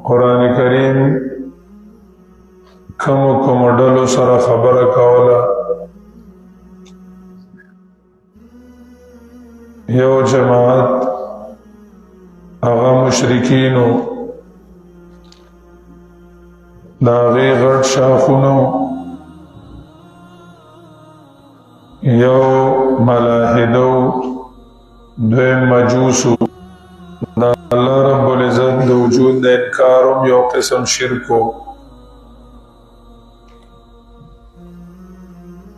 قرآن کریم کم ډلو سره خبره کوله. یو جماعت هغه مشرکینو، دا غي غټ شاخونو، یو ملاحدو، دویم مجوسو. دا اللہ رب العزت د وجود د انکارم یو قسم شرکو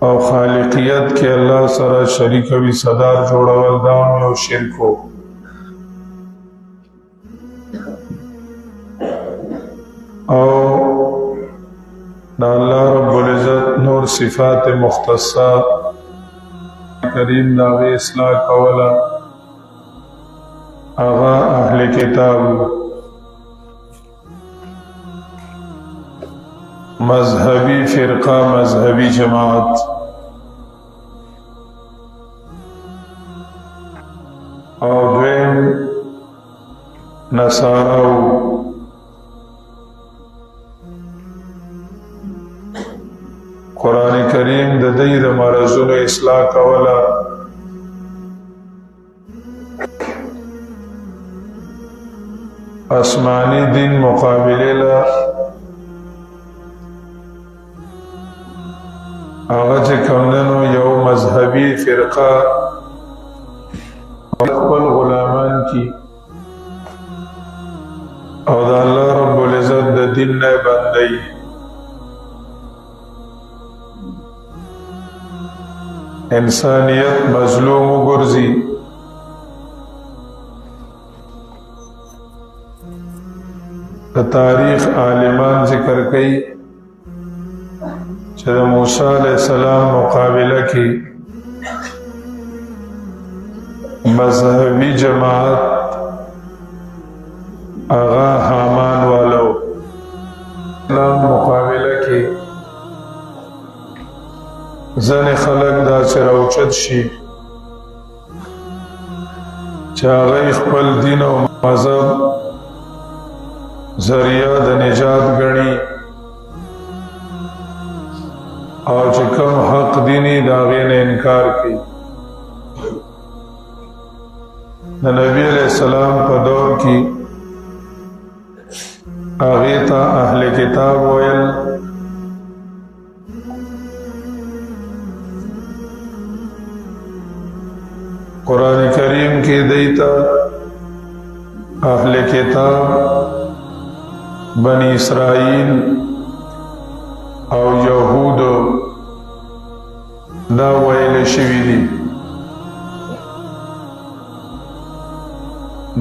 او خالقیت کې الله سره شریک وی صدار جوړول دا یو شرکو. او دا اللہ رب العزت نور صفات مختصہ کریم داغی اصلاح کولا. آغا اہل کتاب مذہبی فرقہ، مذہبی جماعت، اور دویم نصاراو. قرآن کریم د دې د مرزونو اصلاح کولا. آسمانی دین مقابله لا هغه چې کومنو یو مذهبي فرقه خپل غلامان کی او د الله رب العزت د دین نه باندې انسانیت مظلوم وګرځي. د تاریخ عالمان ذکر کئی چې د موسی علیہ السلام مقابله کې مذهبی جماعت آغا حامان والو اسلام مقابله کې ځنې خلک دا چې راوچت شي چې هغه خپل دین او مذهب ذریعہ د نجات گنی او چې کوم حق دینی داغې نه انکار کی. د نبی علیہ السلام په دور کې هغې ته اهل کتاب ویل. قرآن کریم کې دیتا اهل کتاب بنی اسرائیل او یهود دا ویل شوی دی.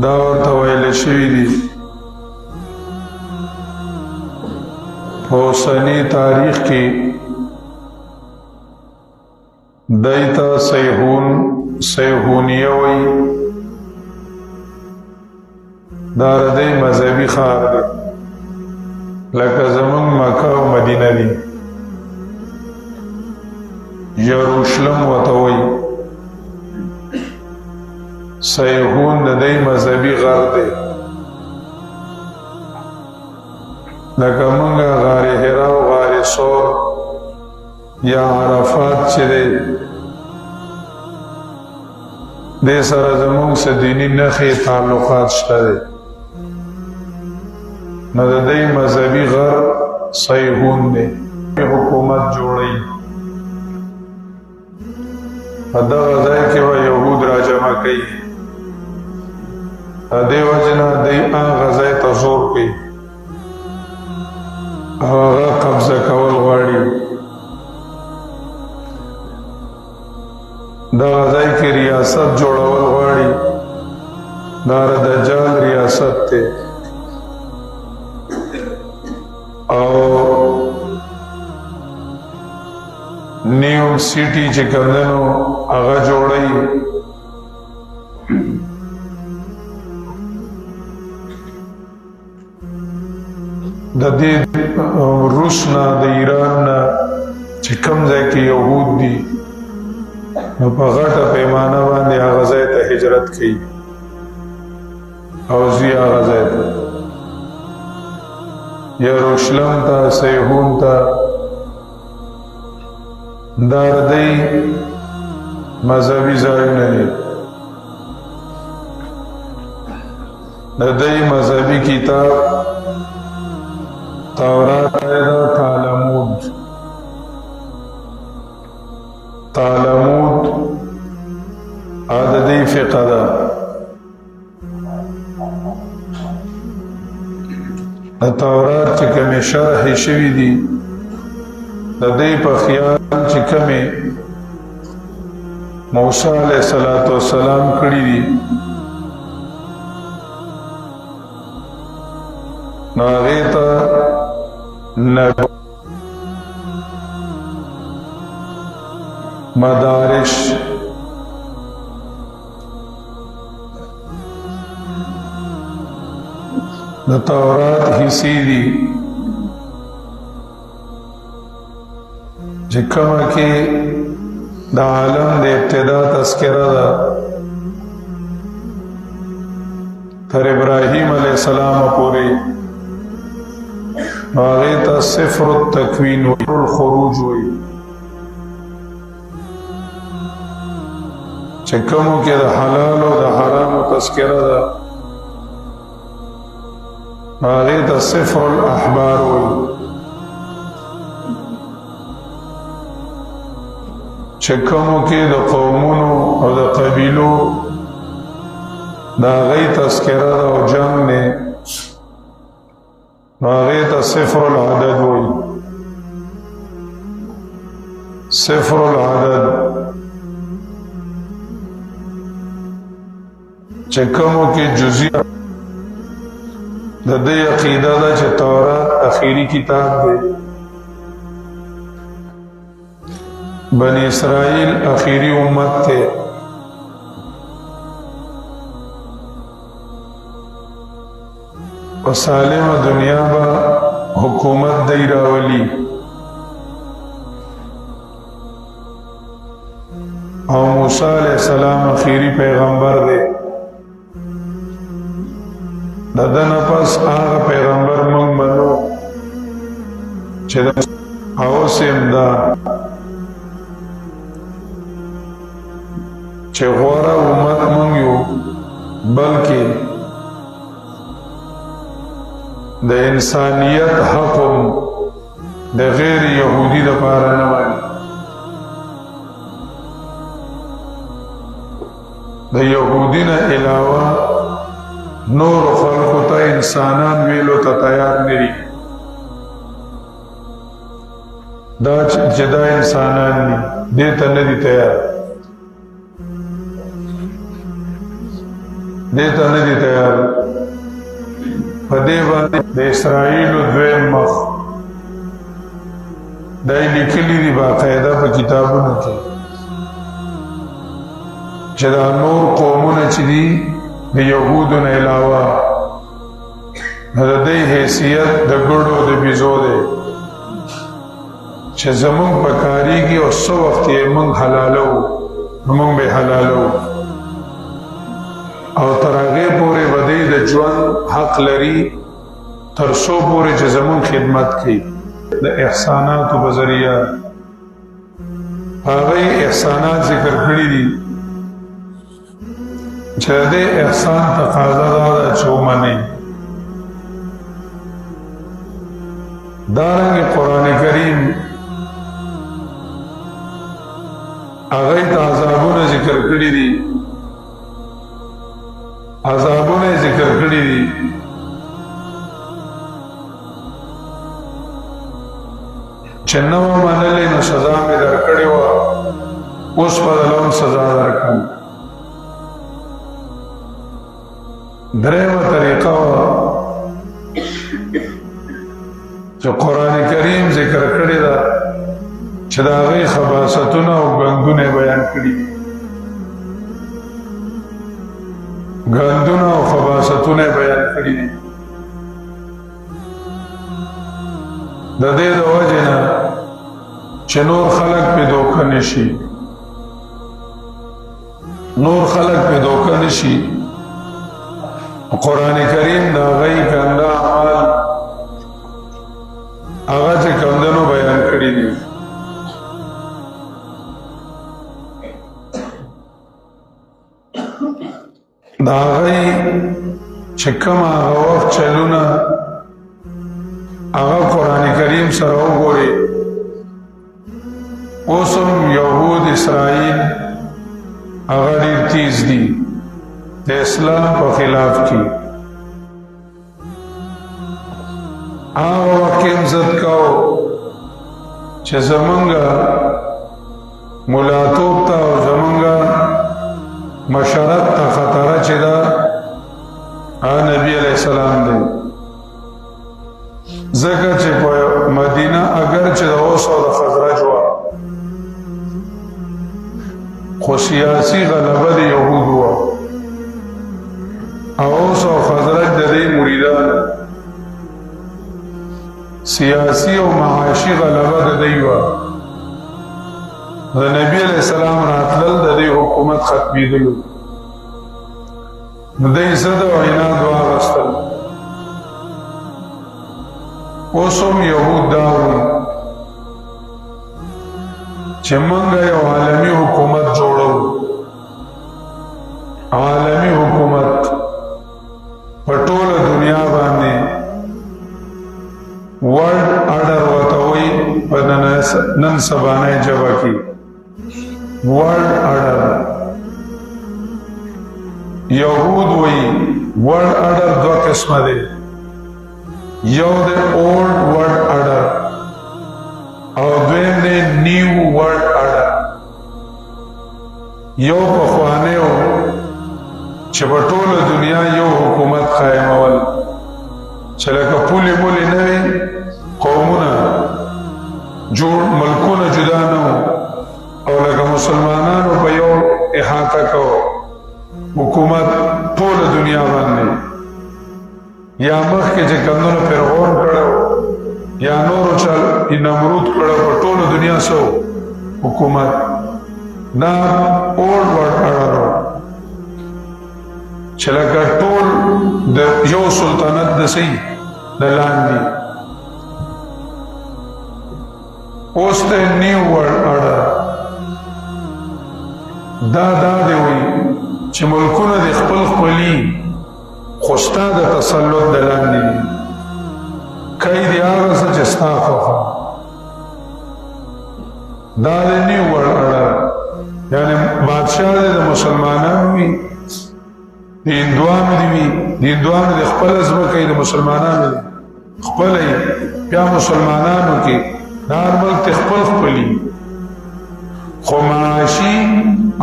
دا ورته ویل شوی دی په اوسني تاریخ کې دایته سیحونیه وی. دا ردی مذهبی خار دی لکه زمون مکه او مدینه دی. یروشلم وتوي سیحون د دې مذهبي غار دی لکه مونږه غار حرا او غار صور یا عرفات چې دی د سره زمون سره دینی نخي تعلقات شته دی. نو د دې مذهبي غر سیحون دی. حکومت جوړی په دغه ځای کې و یهود را جمع کوي. دې وجنه دې هغه ځای ته زور کوي هغه قبضه کول غواړي. دغه ځای کې ریاست جوړول غواړي. دا د دجال ریاست ته او نیو سیټي چې کمدنو هغه جوړی. د دې روس نه د ایران نه چې کم ځای کې یهود دي نو په غټه پیمانه باندې هغه ځای ته هجرت کوي او زی هغه ځای ته یروشلم تا سیحون تا داردی مذہبی ځایونه دي د دې مذهبي کتاب تورات دا تالمود عددی فقه دا د تورات چې کومې شرحې شوي دي د دې په خیال چې کومې موسی علیه السلام کړي دي نو هغې ته مدارش د تورات حصې دي چې کومه کې د عالم د ابتدا تذکره ده تر ابراهیم علیه السلام پورې هغې ته سفر التکوین الخروج وایي چې کومو کې د حلال او د حرامو تذکره ده هغې ته سفر الاحبار وایي چې کومو کې د قومونو او د قبیلو د هغې تذکره ده او جنګ دی هغې ته سفر العدد وایي سفر العدد چې کومو کې جزئی د دې عقیده ده چې تورات اخیری کتاب دی بنی اسرائیل اخیری امت ته و سالم دنیا با حکومت دی راولی او موسی علیہ السلام اخیری پیغمبر دی ددن پس آغا پیغمبر منگ منو چه دا اوسیم دا چه غورا امت منگ یو بلکه د انسانیت حقم د غیر یهودی د پاره نه وایي د یهودی نه علاوه نور خلقو ته انسانان ویلو ته تیار نه دي دا چې دا انسانان دي دې ته نه دي تیار دې ته نه دي تیار په دې باندې د اسرائیلو دویم مخ دا یې لیکلي دي باقاعده په کتابونو کې چې دا نور قومونه چې دي د یهودو نه علاوه د دې حیثیت د ګړو د بیزو دی چې زمونږ په کاریږي او څه وخت یې موږ حلالو موږ به حلالو او تر هغې پورې به دی د ژوند حق لري تر څو پورې چې زمونږ خدمت کوي د احساناتو په ذریعه هغوی احسانات ذکر کړي دي چې د دې احسان تقاضا دا ده چې ومنئ دارنګې قرآن کریم هغوی ته عذابونه ذکر کړي دي عذابونه ذکر کړي دي چې نه ومنلې نو سزا مې درکړې وه اوس بدله هم سزا درکړم درېمه طریقه وه چې قرآن کریم ذکر کړې ده چې د هغې خباثتونه او ګندونه بیان کړي ګندونه او خباثتونه بیان کړي دي د دې د وجې نه چې نور خلق پې دوکه نشي نور خلق پې دوکه نشي قرآن کریم دا غی کنده اعمال هغه چې کمدنو بیان کړی دي. دا هغه چې کوم هغه وخت چلونه هغه قرآن کریم سره وګوري، اوس هم یهود اسرائیل هغه ډېر تیز دي د اسلام په خلاف کې. هغه وخت کې هم ضد کوو چې زمونږه ملاتوب ته او زمونږه مشرت ته خطره چې ده نبی علیہ السلام دی. ځکه چې په مدینه اگر چې د اوس او د خزرج وه، خو سیاسي غلبه د یهود وه، اوس او خزرج د دې مریدان، سیاسي او معاشي غلبه د دوی وه. د نبی علیہ السلام راتلل د دې حکومت ختمېدلو، د دوی ضد او عناد واخیستل. اوس هم یهود دا وایي چې موږ یو عالمي حکومت جوړو، عالمي حکومت په ټوله دنیا باندې ورلد آرډر ورته وایي په نن سبانۍ ژبه کې. World آرډر یهود وایي world آرډر دوه قسمه the, you the اولد world آرډر او دویم دی نیو ورلد آرډر. یو پخوانی و چې په ټوله دنیا یو حکومت قایمول، چې لکه پولې مولې نه وي، قومونه جوړ، ملکونه جدا نه وو، او لکه مسلمانانو په یو احاطه کو حکومت ټوله دنیا باندې، یا مخکې چې کمدنو فرعون کړو یا نورو چل نمرود کړو په ټوله دنیا سو حکومت. دا اولد ورلد آرډر چې لکه ټول د یو سلطنت د سي د لاندې. اوس د نیو ورلد آرډر دا دی وایي چې ملکونه د خپل خپلي خو ستا د تسلط د لاندې دي، کوي د هغه څه چې ستا خوښه. دا د نیو ورلد آرډر یعنې بادشاه دی د مسلمانانو وي، د هندوانو دی وي، د هندوانو د خپله ځمکه د مسلمانانو دی خپله یې، بیا مسلمانانو کې د هر ملک د خپل خپلي، خو معاشي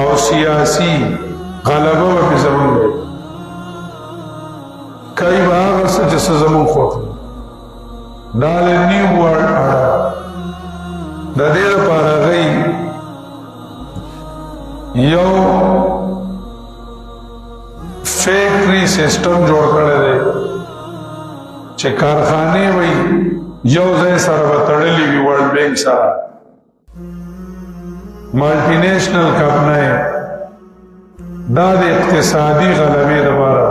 او سیاسي غلبه به پې زمونږ دی، کوي به هغه څه چې څه زمونږ خوښ دی. دا د نیو ورلد آرډر د دې لپاره هغوی یو فیکټري سیسټم جوړ کړی دی چې کارخانې وي یو ځای سره به تړلي وي، ورلډ بینک سره، مالټي نیشنل کمپنۍ. دا د اقتصادي غلبې دپاره،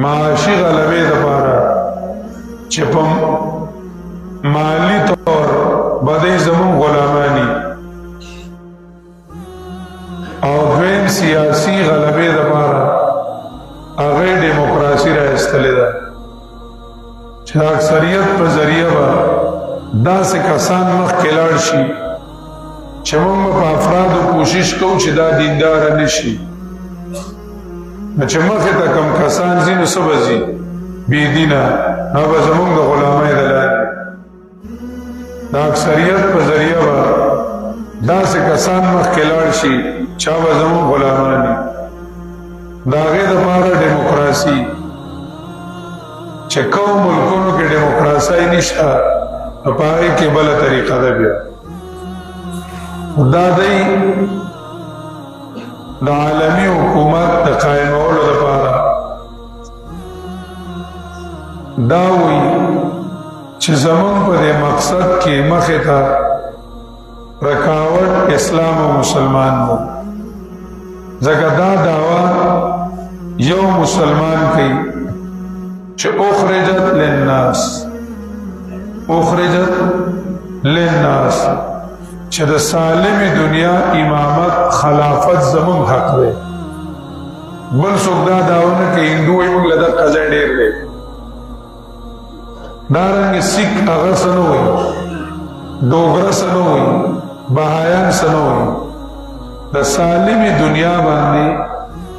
معاشي غلبې دپاره چې په مالی طور به دی زمونږ غلاماني، او دویم سیاسي غلبې دپاره هغې ډیموکراسي راایستلې ده چې د اکثریت په ذریعه به داسې کسان مخکې لاړ شي چې موږ به په افرادو کوشش کوو چې دا دینداره نه شي. نو چې مخې ته کم کسان ځي نو څه به ځي؟ بېدینه، نو به زمونږ د غلامۍ د لاندې د اکثریت په ذریعه به داسې کسان مخکې لاړ شي چا به زمونږ غلامان دي. د هغې دپاره ډیموکراسي چې کوم ملکونو کې ډیموکراسي نشته، په هغې کې بله طریقه ده. بیا دا دی د عالمي حکومت د قایمولو دپاره دا وایي چې زمونږ په دې مقصد کې مخې ته رکاوټ اسلام او مسلمان مو. ځکه دا دعوه یو مسلمان کوي چې اخرجت للناس، للناس چې د سالم دنیا امامت خلافت زمون حق دی بل څوک دا داونه کې هندو یې موږ له دغه ځای ډېر دی دارنګې سیک هغه څه نه وایي ډوګره څه نه وایي بهایان څه نه وایي د سالمې دنیا باندې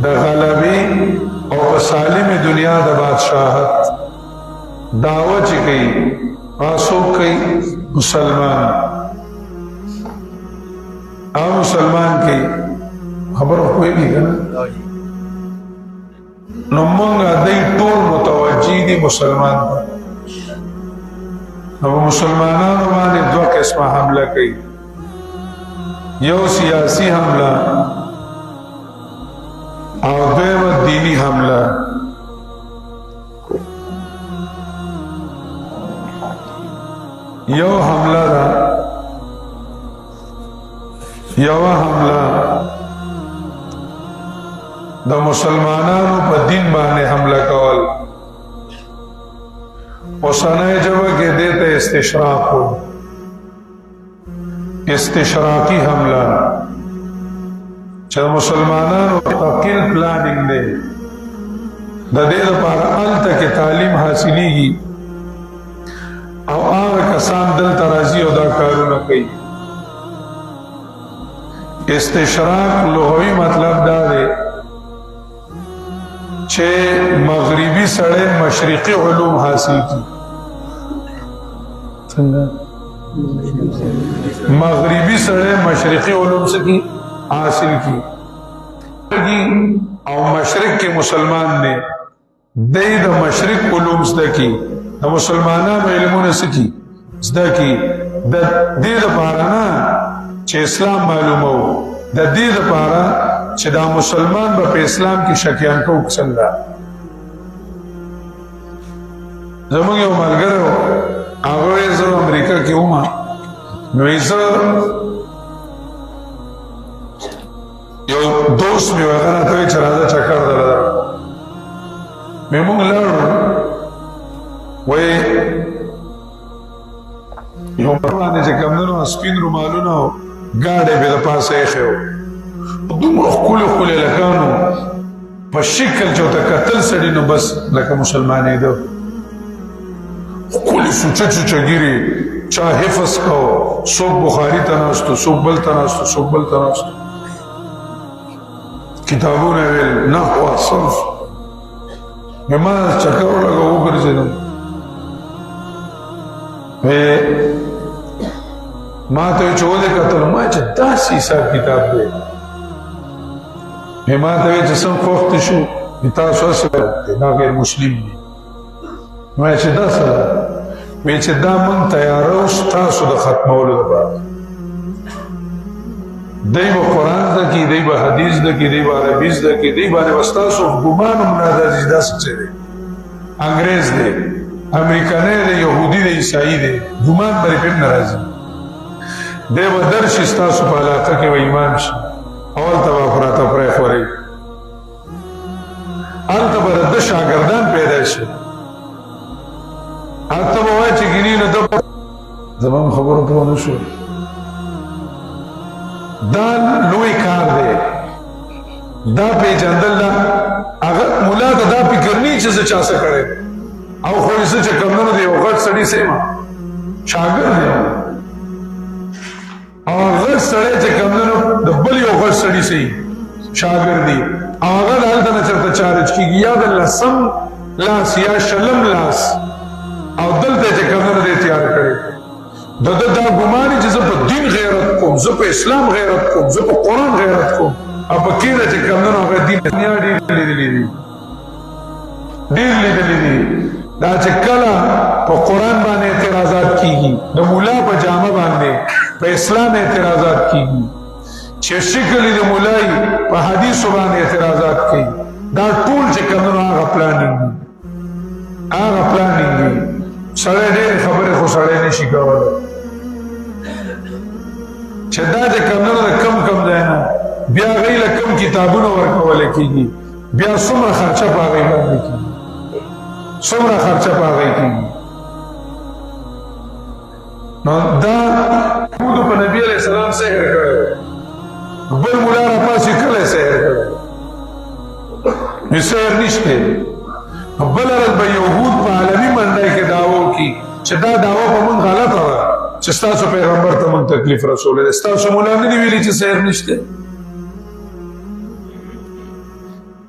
د غلبې او په سالمې دنیا د بادشاهت دعوه چې کوي څوک کوي مسلمان مسلمان کوي خبره پوهېږي که نه نو موږ دی ټول متوجه دي مسلمان ته نو مسلمانانو باندې دوه قسمه حمله کوي یو سیاسی حمله او دویمه دینی حمله یو حمله ده یو حمله د مسلمانانو په دین باندې حمله کول اوسنۍ جبه کې دیته استشراق و استشراقی حمله چې مسلمانانو تقیل پلاننګ دی د دې لپاره هلته کې تعلیم حاصلېږي او هغه کسان دلته راځي او دا کارونه کوي استشراق لغوي مطلب دا دی چې مغربي سړی مشرقي علوم حاصل کی څنګه مغربي سړی مشرقي علوم څخه حاصل کی او مشرق کې مسلمان نه دی د مشرق علوم زده کی د مسلمانانو علمونه سکی زده کی د دې لپاره نه چې اسلام معلومو د دې لپاره چې دا مسلمان به په اسلام کې شکیان کو څنګه زموږ یو ملګری هغه زه امریکا کې وم نو زه یو دوست مې هغه راته وایي چې راځه چکر دلته مې موږ لاړو وایي یو باندې چې کمدنو سپین رومالونه ګاډی به د پاسه ایښی و دومره ښکلي ښکلي لکانو په شکل چې ورته کتل سړي نو بس لکه مسلمانېده ښکلي سوچه چوچه ګیرې چا حفظ کو څوک بخاري ته ناستو څوک بل ته ناستو څوک بل ته ناستو کتابونه ویل نحو صرف ما چکر ولګه وګرځېدم ما ته چې ولې کتل ما چې داسې حساب کتاب دی ما ته چې څنګه وخت شو تاسو سره دا غیر مسلم دي ما چې دا سره وی چې دا مونږ تیارو تاسو د ختمولو لپاره دی به قرآن زده کی دی به حدیث زده کی دی به عربي زده کی دی باندې به ستاسو ګمان هم نه راځي دا څه دی انګریز دی امریکانی دی یهودي دی عیسائی دی ګمان به پرې نه راځي دی به درشي ستاسو په علاقه کې به ایمان شي اول ته به افراط افریخ ورئ هلته به د شاګردان پیدا شي هلته به وایي چې ګیني نه ده زما خبرو پوه نه شو دا لوی کار دی دا پیژندل ده هغه ملا ته دا فکر نه چې زه چا څه کړی او خو یې څه چې کمونه دی یو غټ سړي سیمه شاګرد دی او غټ سړی چې کمونه د بل یو غټ سړي سي شاګرد دی هغه هلته نه چېرته چارج کېږي یا د لسم لاس یا شلم لاس او دلته چې کمونه دی تیار کړی دا ګمان چې زه په دین غیرت کوم زه په اسلام غیرت کوم زه په قرآن غیرت کوم او په کې ده چې کمونه هغه دین دنیا ډېر لیدلي دي ډېر لیدلي دي دا چې کله په قرآن باندې اعتراضات کېږي د مولا په جامه باندې په اسلام اعتراضات کېږي چې شکل د مولای په حدیثو باندې اعتراضات کوي دا ټول چې کمونه هغه پلانینګ دي هغه پلانینګ دي سړی ډېرې خبرې خو سړی نشي کولی چې دا د کمونه د کم ځای نه بیا هغوی له کم کتابونه ورکولی کېږي بیا څومره خرچه په هغوی باندې کېږي څومره خرچه په هغوی کېږي نو دا مسلمان سحر کړو بل مولا را پاسې کله سحر کړو سحر نشته بل ورځ به یهود په عالمي منډۍ کې دعوه وکړي چې دا دعوه په موږ غلطه ده چې ستاسو پیغمبر ته موږ تکلیف رسولی دی ستاسو مولا نه دي ویلي چې سحر نشته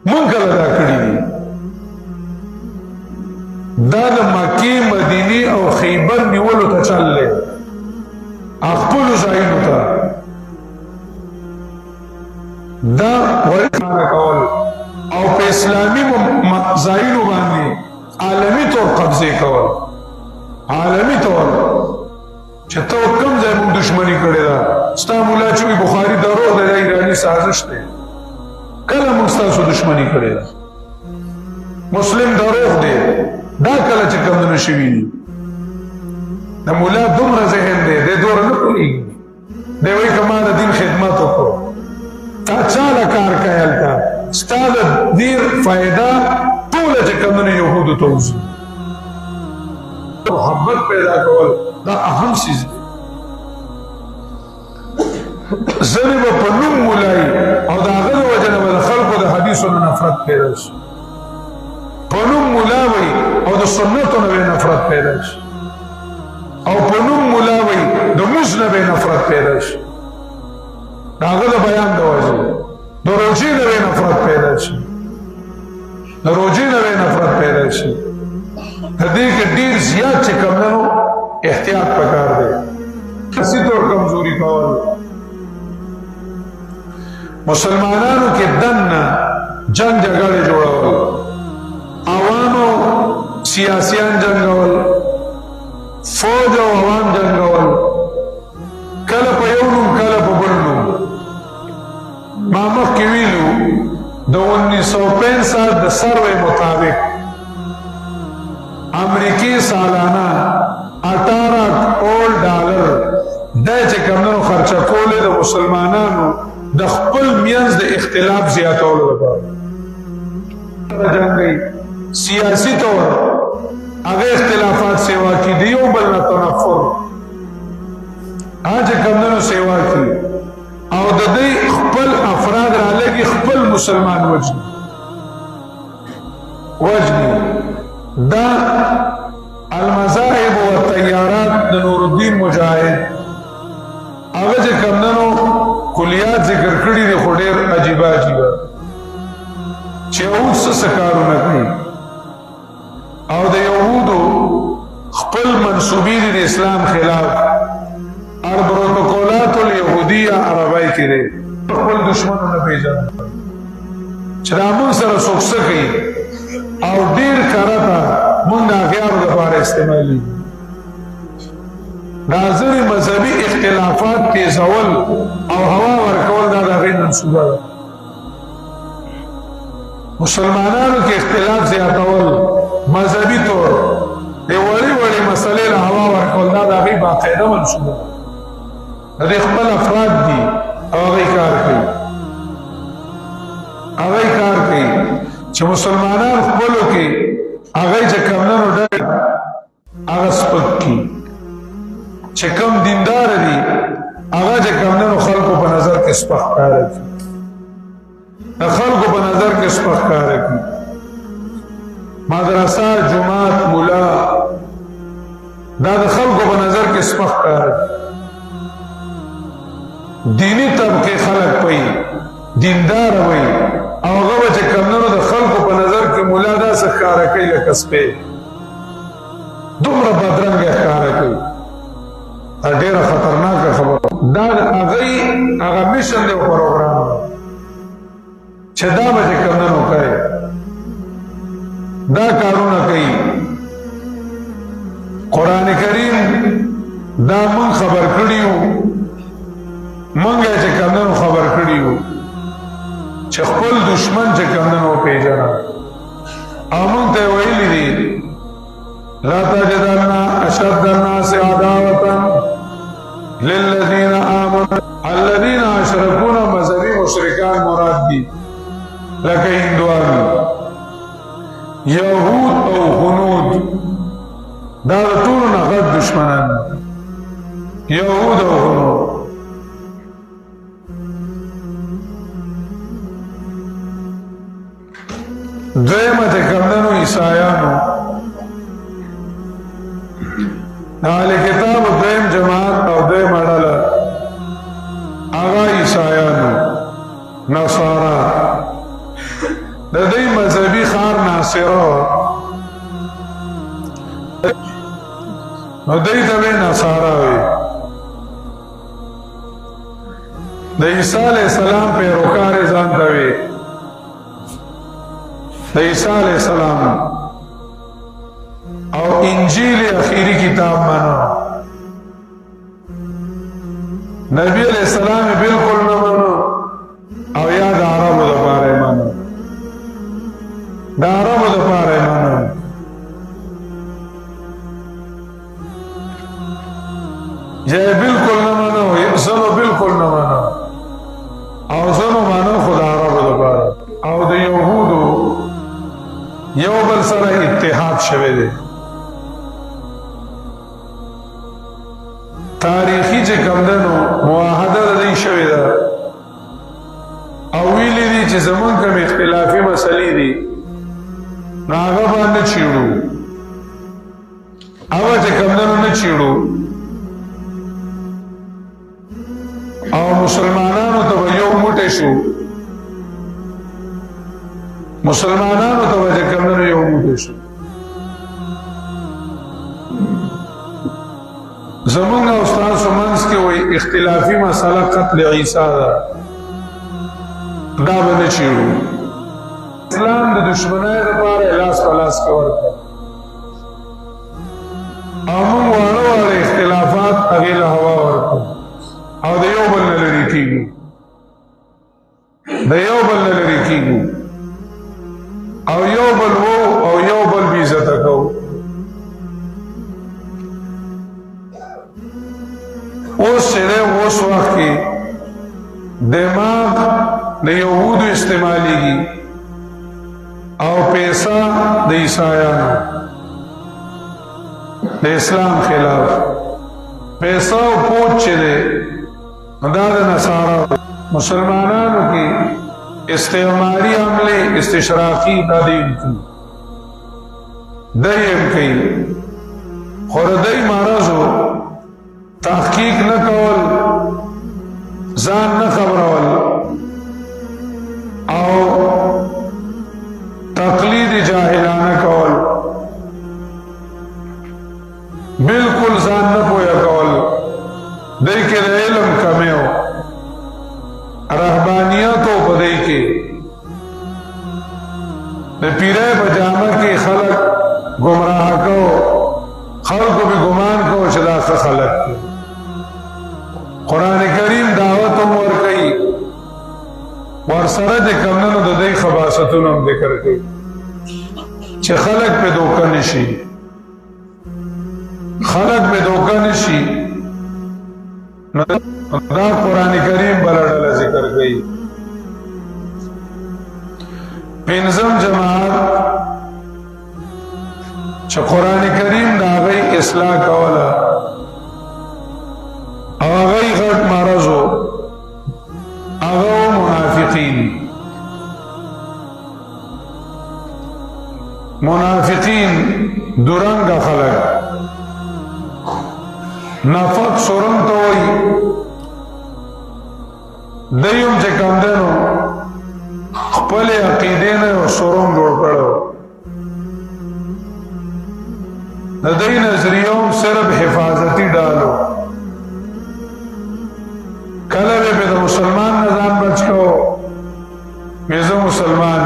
موږ کله دا کړي دي دا د مکې مدینې او خیبر نیولو ته چل دی خپلو ځایونو ته دا ورکانه کول او په اسلامي ځایونو باندې عالمي طور قبضې کول عالمي طور چې ته کوم ځای موږ دشمني کړې ده ستا مولا چې وي بخاري دروغ دی دا ایراني سازش دی کله موږ ستاسو دشمني کړې ده مسلم دروغ دی دا کله چې کمونه شوي دي د مولا دومره ذهن دی دی دوره نه پوهېږي دی وایي که ما د دین خدمت وکړو تا چاله کار کوې هلته ستا د دیر فایده ټوله چې کمونه یهودو ته وځي محبت پیدا کول دا اهم څیز دی ځینې به په نوم مولایي او د هغه د وجه نه به د خلکو د حدیثو نه نفرت پیدا شي په نوم مولا وي او د سنتو نه به نفرت پیدا شي او په نوم مولا وي د موز نه به نفرت پیدا شي د هغه د بیان د وجې د روژې نه به نفرت پیدا شي د روژې نه به نفرت پیدا شي د دې کې ډېر زیات چې کم نه نو احتیاط پکار دی کسی طور کمزوري کول مسلمانانو کې دننه جنگ جګړې جوړول عوامو سیاسیان جنگول فوج او عوام جنگول کله په یو نوم کله په بل نوم ما مخکې ویلو د 1965 د سروې مطابق امریکي سالانه 18 کروڑ ډالر دا چې کمونو خرچه کولې د مسلمانانو د خپل مینځ د اختلاف زیاتولو لپاره جنگي سیاسی طور هغه اختلافات سیوا کی دی یو بل نه تنفر هغه کمونو سیوا کی او د دې خپل افراد را لګي خپل مسلمان وجني دا المذاهب والتيارات د نور الدین مجاهد هغه چې کمونو کلیات ذکر کړي دي خو ډېر عجیبه عجیبه چې اوس څه کارونه کوي او د یهودو خپل منسوبین د اسلام خلاف البروتوکولات الیهودیه عربی کې دي خپل دشمنونه پیژني چې دا موږ سره څوک څه کوي او ډېر کارته موږ د اغیارو لپاره استعمالي دا ځینې مذهبي اختلافات تیزول او هوا ورکول دا د هغې منصوبه ده مسلمانانو کې اختلاف زیاتول مذهبي طور د وړې وړې مسلې له هوا ورکول دا د هغې باقاعده منصوبه ده د دې خپل افراد دي او هغې کار کوي چې مسلمانان خپلو کې هغې چې کمنو ډېر هغه سپک کي چې کم دیندار دي هغه چې کمنو خلکو په نظر کې سپک ښکاره کړي خلکو په نظر کې سپک ښکاره کړي مدرسه جماعت مولا دا د خلکو په نظر کې سپک ښکاره کړي دینی طبقه خلک پي دیندار وي او هغه چې کمنو د خلکو په نظر کې مولا داسې ښکاره کوي لکه سپی دومره بدرنګه ښکاره کوي ډېره خطرناکه خبره دا د هغې هغه میشن دی او پروګرام چې دا به چې کمنو کوي دا کارونه کوي قرآن کریم دا مونږ خبر کړي یو مونږ چې کمنو خبر کړي یو چې خپل دشمن چې کمنو پیژنه او مونږ ته ویلي دي لا تجدن اشد الناس عداوة للذین آمنوا الذین اشرکون مذهبی مشرکان مراد دي لکه هندوان یهود او هنود دا ټول نه غټ دشمنان یهود او هنود دویمه چې کمدنو عیسایانو اهل کتاب دویم جماعت او دویم اډله هغه عیسایانو نصارا د دې مذهبي خار ناصره نو دوی ته نصارا وي د عیسی علیہ السلام پیروکار ځان ته وي د عیسی علیہ السلام او انجیل اخیری کتاب مانو نبی علیہ السلام بالکل نه مانو او یا د عربو د پاره مانو د عربو د پاره مانو یا بالکل نه مانو زنو بالکل نه مانو او زنو مانو خدا عربو د پاره او د یهودو یو بل سره اتحاد شوه دی تاریخی چې کمدنو معاهده دی شوه ده او ویلی دی چې زمون کوم اختلافي مسلې دي هغه باندې چیړو هغه چې کمدنو نه چیړو او مسلمانانو ته یو موټی شو مسلمانانو ته وجه کمدنو یو موټی شو زمونږ او ستاسو منځ کې وایي اختلافي مسله قتل عیسی ده دا به نه چیړو اسلام د دشمنۍ لپاره لاس په لاس کې ورکړ او موږ واړه واړه اختلافات هغې له هوا ورکړو او د یو بل نه لرې کېږو د یو بل نه لرې کېږو او یو بل وو او یو بل بې عزته کوو اوس چې دی اوس وخت کې دماغ د یهودو استعمالیږي او پیسه د عیسایانو د اسلام خلاف پیسه او پوچ چې دی دا د نصارا مسلمانانو کې استعماري عملې استشراقي دا دیم کوي دیم کوي خو د دې مرضو تحقیق نه کول ځان نه خبرول او تقلید جاهلانه کول بالکل ځان نه پوهه کول دای کې د علم کمی و رهبانیت و په دای کې د پیرای په جامه کې خلق گمراه کو خلقو به ګمان کو چې دا ښه خلق دي قرآن کریم دعوت هم ورکوي ورسره د کمنو د دې خباستونو هم ذکر کوي چې خلق په دوکه نشي خلق په دوکه نشي دا قرآن کریم بلډله ذکر کوي پنځم جماعت چې قرآن کریم دا غي اصلاح کوله او غي غټ مرزو هغه منافقین درنګ خلق نفق سورم ته وي دیم چې کوم دنو خپل عقیدې نه سورم جوړ کړو د دې نظریوم صرف حفاظتي ډالو کله به د مسلمان نظام بچ کو مزه مسلمان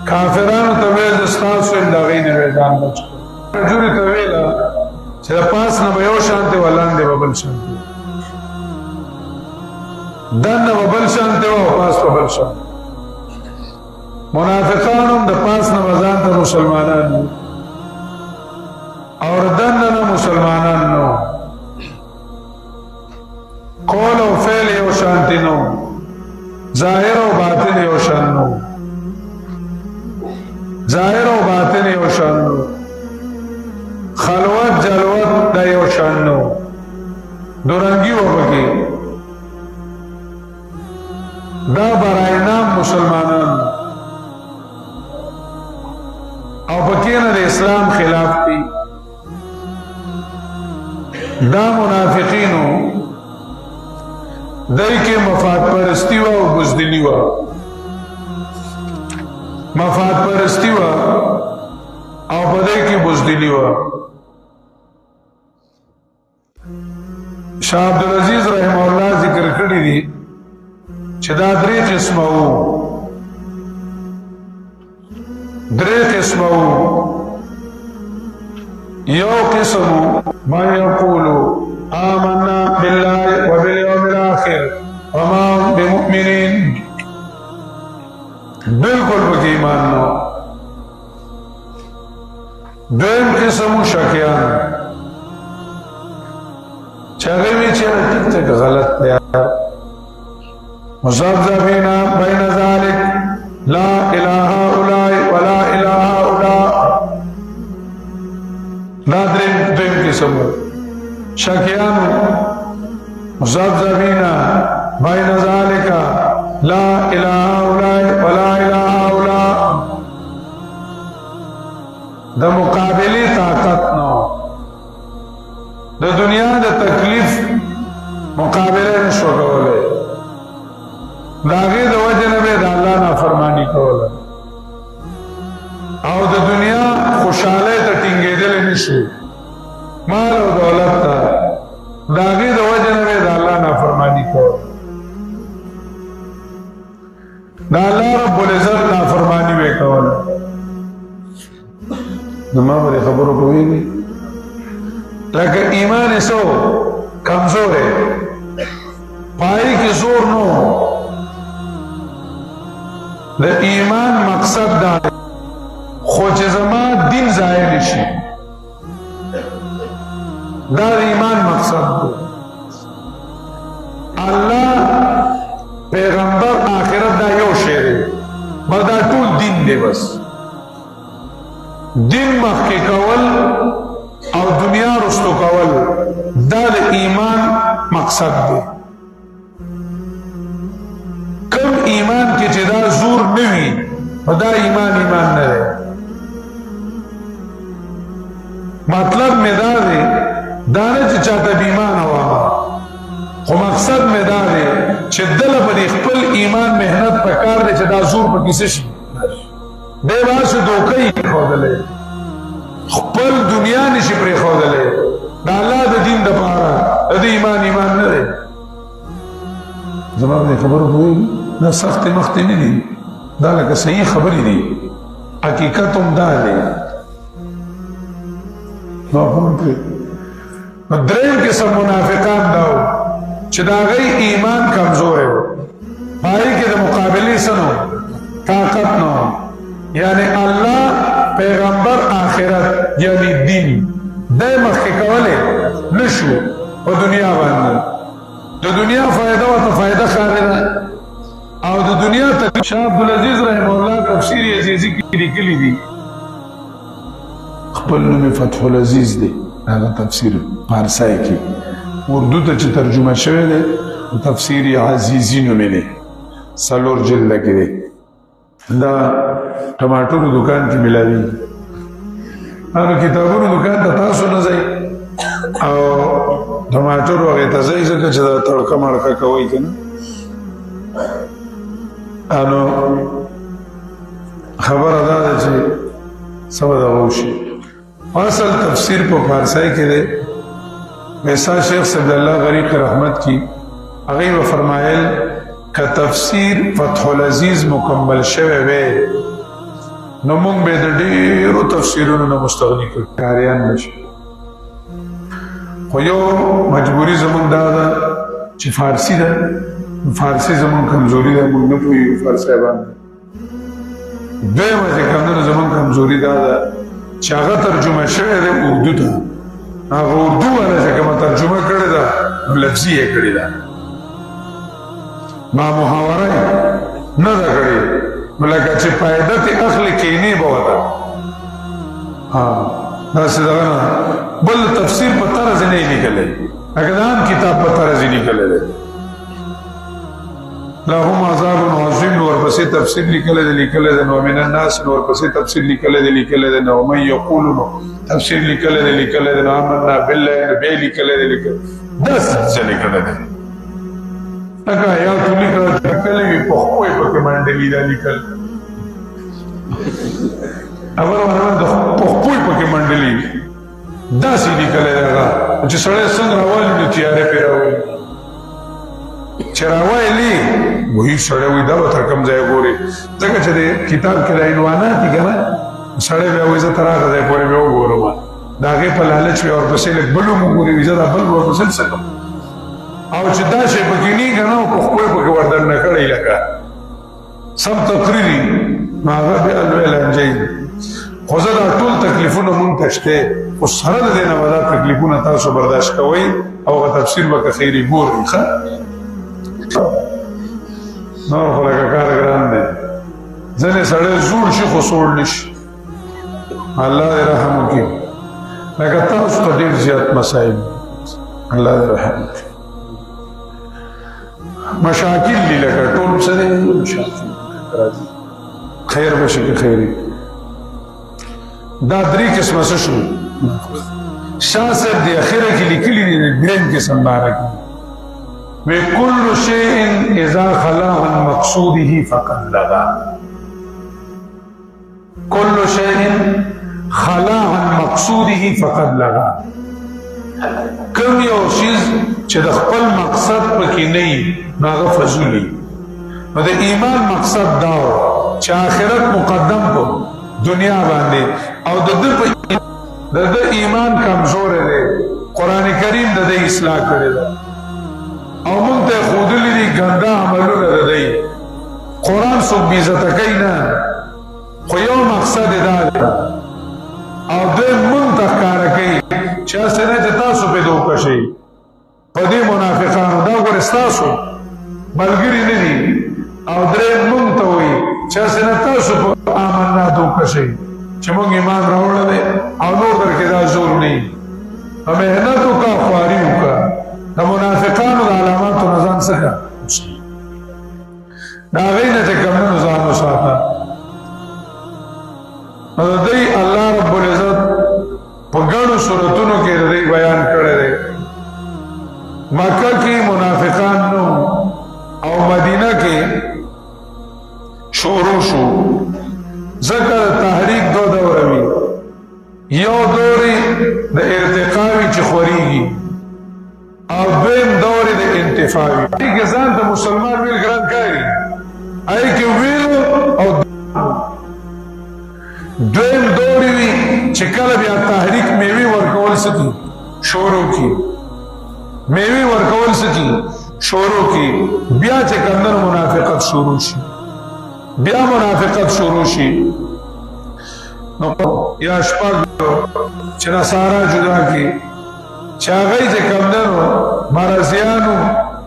کافرانو ته ویل دستاسو اندغې نه ځان بچ کو جوړی ته ویل چې پاس نه به یو شانته ولاندې ببل شانته دنه ببل شانته او پاس ببل شانته منافقانو د پاس نه ځان ته مسلمانانو اور دنه مسلمانان نو قول او فعل یو شانتی نو ظاهر او باطن یو شان نو ظاهر او باطن یو شان نو خلوت جلوت دا یو شان نو دورنگی و بکی دا برای نام مسلمانان دا منافقینو دای کې مفاد پرستی و او بزدلی و مفاد پرستی و او بدای کې بزدلی و شاه عبدالعزیز رحمه الله ذکر کړی دی چې دا درې قسمه وو یو قسم ما يقول آمنا بالله وباليوم الآخر وما هم بمؤمنين بالکل بکی ایمان نو دویم قسم شکیان چاگوی چیرا ٹک تک غلط پیا مذبذبین بین ذالک لا الہ اولائے ولا الہ اولائے نادرین دویم قسم شکیان مذبذبین بین ذالک لا الہ اولائے ولا الہ اولائے دا مقابلی طاقت نو دا دنیا دا تکلیف مقابله نشو کوله داغی دا وجه نبی دا اللہ نافرمانی کوله او دا دنیا خوشحاله تا ٹنگی دل نشو مال و دولت تا داغی دا وجه نبی دا اللہ نافرمانی کوله دا اللہ رب العزت نافرمانی بے کوله نما بری خبرو کوئی گئی لیکن ایمان سو کمزور ہے پائی کی زور نو دا ایمان مقصد دا خوچ زمان دین ظاہر شی دا ایمان مقصد دو اللہ پیغمبر آخرت دا یو شیر ہے بدا طول دین دے بس دین مخی کول او دنیا رستو کول دا دا ایمان مقصد دے کم ایمان کی چدا زور نوی دا ایمان نہ دے مطلب میں دا دے دانا چی چاہتا بیمان ہوا خو مقصد میں دا دے چی دل پر اخپل ایمان محنت پکار دے چدا زور پر کسی شی دے باسو دوکئی خودلے خپل دنیا نشی پری خودلے دا اللہ دا دین دا پارا دا ایمان نہ دے زمان دے خبر ہوئی دا سخت مخت نہیں دی دا لکا صحیح خبری دی حقیقتم دا دے مفہوم پر درین قسم منافقان داو چھ دا غی ایمان کمزور ہے بھائی کے دا مقابلی سنو طاقت نو یعنی اللہ پیغمبر آخرت یعنی دین دے مخی کولے نشو و دنیا باندھا دو دنیا فائدہ و تا فائدہ خارجہ او دو دنیا تک شاہ عبدالعزیز رحمہ اللہ تفسیر عزیزی کی لکلی دی خپل نمی فتح العزیز دی آگا تفسیر پارسائی کی اردو تا چی ترجمہ شوئے دے تفسیر عزیزی نمی دی سالور جل لکی دی دا ٹماٹر دکان کی ملاوی انو کتابونو دکان تا تاسو نزای او ٹماٹر وغی تزای زکا چه دا تڑکا مڑکا کوئی کنا انو خبر ادا دا چه سب دا غوشی اصل تفسیر پا فارسائی کے دے ویسا شیخ صداللہ غریق رحمت کی اغیب فرمائل کا تفسیر فتح العزیز مکمل شوه وے نمونگ بے در دیرو تفسیرونو نمستغنی کاریان نشو خو یو مجبوری زمان دادا چی فارسی دا فارسی زمان کمزوری دا مونگ نپوی فارسی بان دوی مجھے کمدن زمان کمزوری دادا چی آغا ترجمه شوه دے اردو دا آغا اردو وانا چی کما ترجمه کرده دا لفظی ہے کرده دا ما محاورہ نہ دا کری ملکہ چی پایدت اخلی کینی بودا ہاں ناسی داغنا بل تفسیر پتہ رزی نہیں نکلے اگدام کتاب پتہ رزی نکلے دے لهم عذاب عظیم ورپسې تفسیر لیکل دي نو من الناس ورپسې تفسیر لیکل دي نو من یقول نو تفسیر لیکل دي نو آمنا بالله به لیکل دي دا څه لیکل دي اګه یا ټولې کله وي په خوې په کې منډلې دا لیکل اور ورته په خوې په کې منډلې دا سې لیکل دي چې سړی څنګه راوالي نو تیارې پیراوي چې راوالي وہی سړی وي دا به تر کوم ځای ګوري ځکه چې د کتاب کې د عنوانات دي که نه سړی بیا وایي زه تر هغه ځای پورې بیا وګورم د هغې په لالچ وي ورپسې لږ بل هم وګوري زه دا بل ورپسې څه کوم او چې دا شی پکې نه که نه په خپل پکې وردننه کړی لکه سم تقریري نو هغه بیا لوی لانجه خو زه دا ټول تکلیفونه مونږ ته شته خو سره د دې نه به دا تکلیفونه تاسو برداشت کوئ او هغه تفسیر به که خیري ګورئ ښه نور خو لکه کار ګران دی ځینې سړی زوړ شي خو سوړ نه شي الله دې رحم وکړي لکه تاسو ته ډېر زیات مسایل الله دې رحم وکړي مشاکل دي لکه ټول څه دی مشاکل خیر به شي که خیري دا درې قسمه څه شو شاه صاحب د اخره کې لیکلي دي درېیم قسم باره کې وكل شيء إذا خلا عن مقصوده فقد لغى كل شيء خلا عن مقصوده فقد لغى کم یو شیز چې د خپل مقصد پکې نه وي نو هغه فضول وي نو د ایمان مقصد دا و چې آخرت مقدم کو دنیا باندې او د ده ایمان کمزور دی قرآن کریم د ده اصلاح کړی ده او مونږ ته ښودلي دي ګنده عملونه د دی قرآن څوک بې عزته کوي نه خو یو مقصد یې دا دی او دوی مونږ ته ښکاره کوي چې هسې نه چې تاسو پرې دوکه شئ په دې منافقانو دا ګورې ستاسو ملګري نه دي او درېیم مونږ ته وایي چې هسې نه تاسو په آمنا دوکه شئ چې مونږ ایمان راوړی دی او نور در کې دا زور نه وي په محنت وکړه خواري وکړه د منافقانو د علاماتو نه ځان څخه د هغې نه چې کومنو ځان وساته نو د دوی الله رب العزت په ګڼو صورتونو کې د دوی بیان کړی دی مکه کې منافقان نو او مدینه کې شروع شو ځکه د تحریک دو دوره وي یو دورې د ارتقاوي چې خورېږي او دویم دوری د انتفاوی ای که ځان ته مسلمان ویل ګران کاری ای که ویلو او دویم دوری وی چې کله بیا تحریک میوی ورکول سکی شروع کی میوی ورکول سکی شروع کی بیا چې کندن منافقت شروع شي بیا منافقت شروع شي نو یا شپږ چې نصارا جدا کی چې هغه چې کمدنو مرضیانو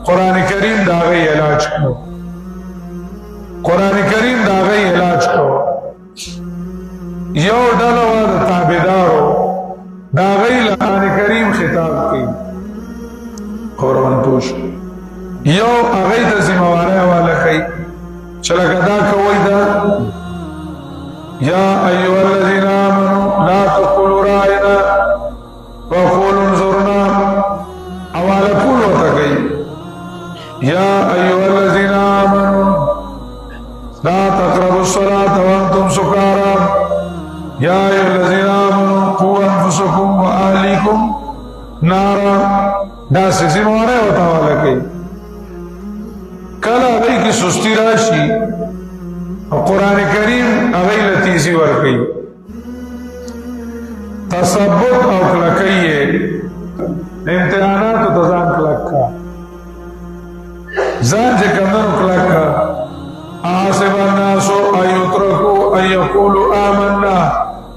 قرآن کریم د هغې علاج کړو قرآن کریم د هغې علاج کړو یو ډله وه د تابعدارو د هغې له قرآن کریم خطاب کوي خبره باندې پوه شو یو هغې ته ذمهوارۍ حواله کوي چې لکه دا کوئ دا یا ایها الذین آمنوا لا تقولوا راعنا وقولوا انظرنا حواله کول ورته کوي یا ایها الذین آمنوا لا تقربوا الصلاة وانتم سکارى یا ایها الذین آمنوا قوا انفسکم واهلیکم نارا دا ذمہوارۍ ورته حواله کوي کله هغې کې سستی راشي او قرآن کریم هغې له تیزي ورکوي تثبت او کلکی امتحاناتو ته ځان کلک کا ځان چې کمدنو کلک کا احسب الناس ان یترکوا ان یقولوا آمنا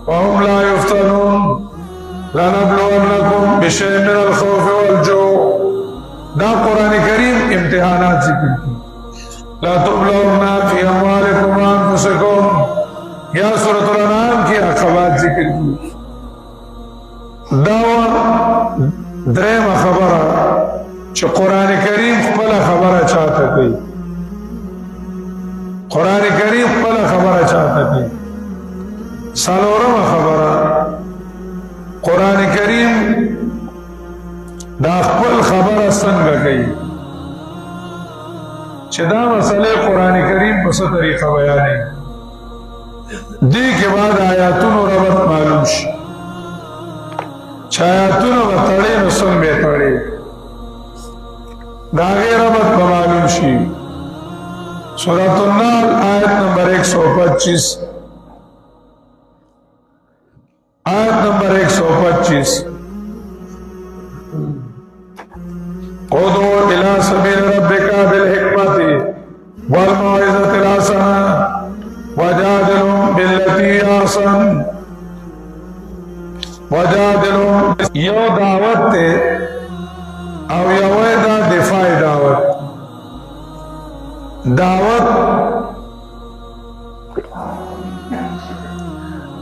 وهم لا یفتنون لنبلونکم بشیء من الخوف والجوع دا قرآن کریم امتحانات ذکر کی لا تبلون فی اموالکم وانفسکم یا سورة الانعام کی عقبات ذکر کی داوا درېمه خبره چې قرآن کریم خپله خبره چاته کوي قرآن کریم پل خبر چاہتا کی سالورم خبر قرآن کریم دا خپل خبر سنگا کئی چه دا مسئلے قرآن کریم پس طریقہ بیانی دی کے بعد آیاتون و ربط معلوم شی چه آیاتون و تڑی نسن بے تڑی داغی ربط معلوم شی سورۃ النحل آیت نمبر 125 آیت نمبر 125 ادعو الى سبیل ربک بالحکمت والموعظۃ الحسنہ وجادلهم باللتی احسن وجادلهم یو دعوت تے او یو دا دفاع دعوت دعوت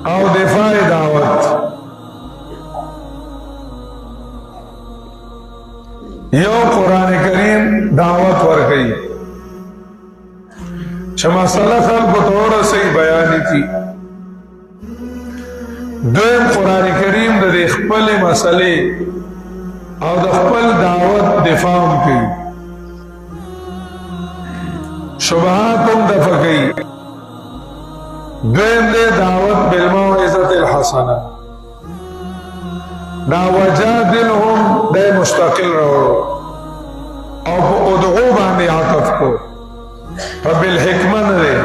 او دفاع دعوت یو قرآن کریم دعوت ورگئی چه مسئلہ خلق طور سے بیانی کی دویم قرآن کریم دا خپل مسئلے او دا خپل دعوت دفاع کی شبہاتم دفع گئی دویم دے دعوت بالموعظۃ الحسنہ دا وجادلهم دے مستقل رہو او ادعو باندے عطف کو فبالحکمہ دے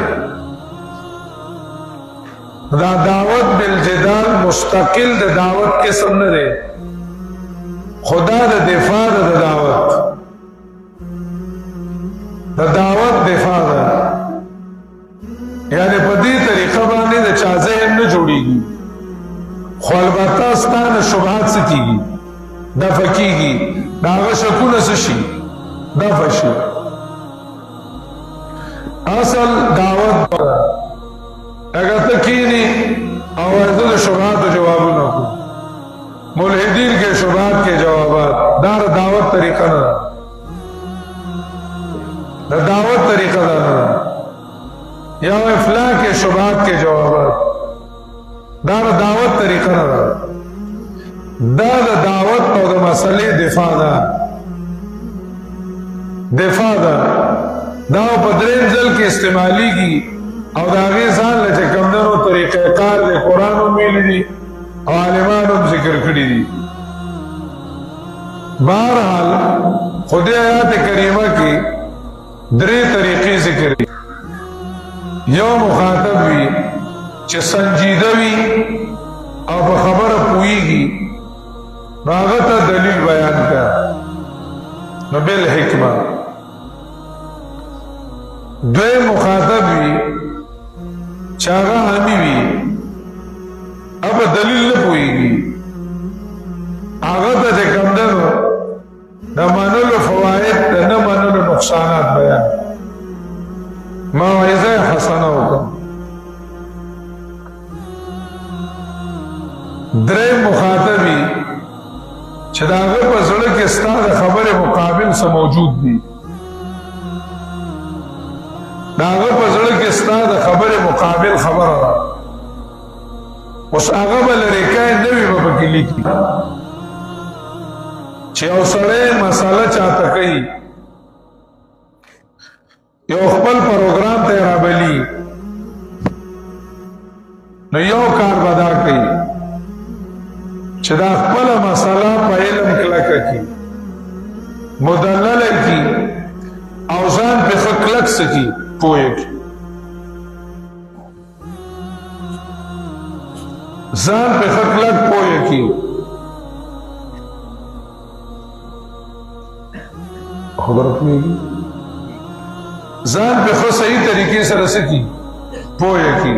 دا دعوت بالجدال مستقل دا دعوت قسم نہ دے خدا دا دفاع دا دعوت دا دعوت دفاع دا یعنی پا دی طریقہ باندې دا چا ذہن نہ جوڑی گی خوالبتا ستان شبہات سکی گی دفع کی گی داغا شکون سشی دفع شی اصل دعوت برا اگر تکینی آوازد شبہات و جوابو نکو ملحدین کے شبہات کے جوابات دار دعوت طریقہ نہ دا دعوت طریقہ نہ یا افلاح کے شبہات کے جوابات دا دعوت طریقہ نہ دا دعوت او دا مسئلے دفاع دا پدرین ځل کې استعمالی کی او دا غیزان لچه کمدنو طریقہ کار دے قرآن میلی دی او عالمانم ذکر کری دی بہرحال خود آیات کریمہ کی درې طریقې ذکر دی یو مخاطب وی چې سنجیده وی او په خبره پوهیږي هغه ته دلیل بیان کړه نو بالحکمه دوی مخاطب وی چې هغه حامی وی اب دلیل نه پوهیږي هغه ته کمدنو د منلو فواید د نه منلو نقصانات بیان موعظه حسنه وکړه درې مخاطبي چې دا هغه په زړه کې ستاسو خبره مقابل سره موجود دي دا هغه په زړه کې ستاسو خبره مقابل خبره ده اوس هغه بل ریکای نوی په کې لیکي چې اوسړې مساله چاته کوي یو خپل پروګرام ته رابلی نو یو کار بدا کوي چې دا خپل مساله په علم کلکه کی مدلل کی او ځان په خلک سکی پوهه کی ځان په خلک پوهه کی خبر پوهیږي ځان په خو صحیح طریقې سره سکی پوهه کی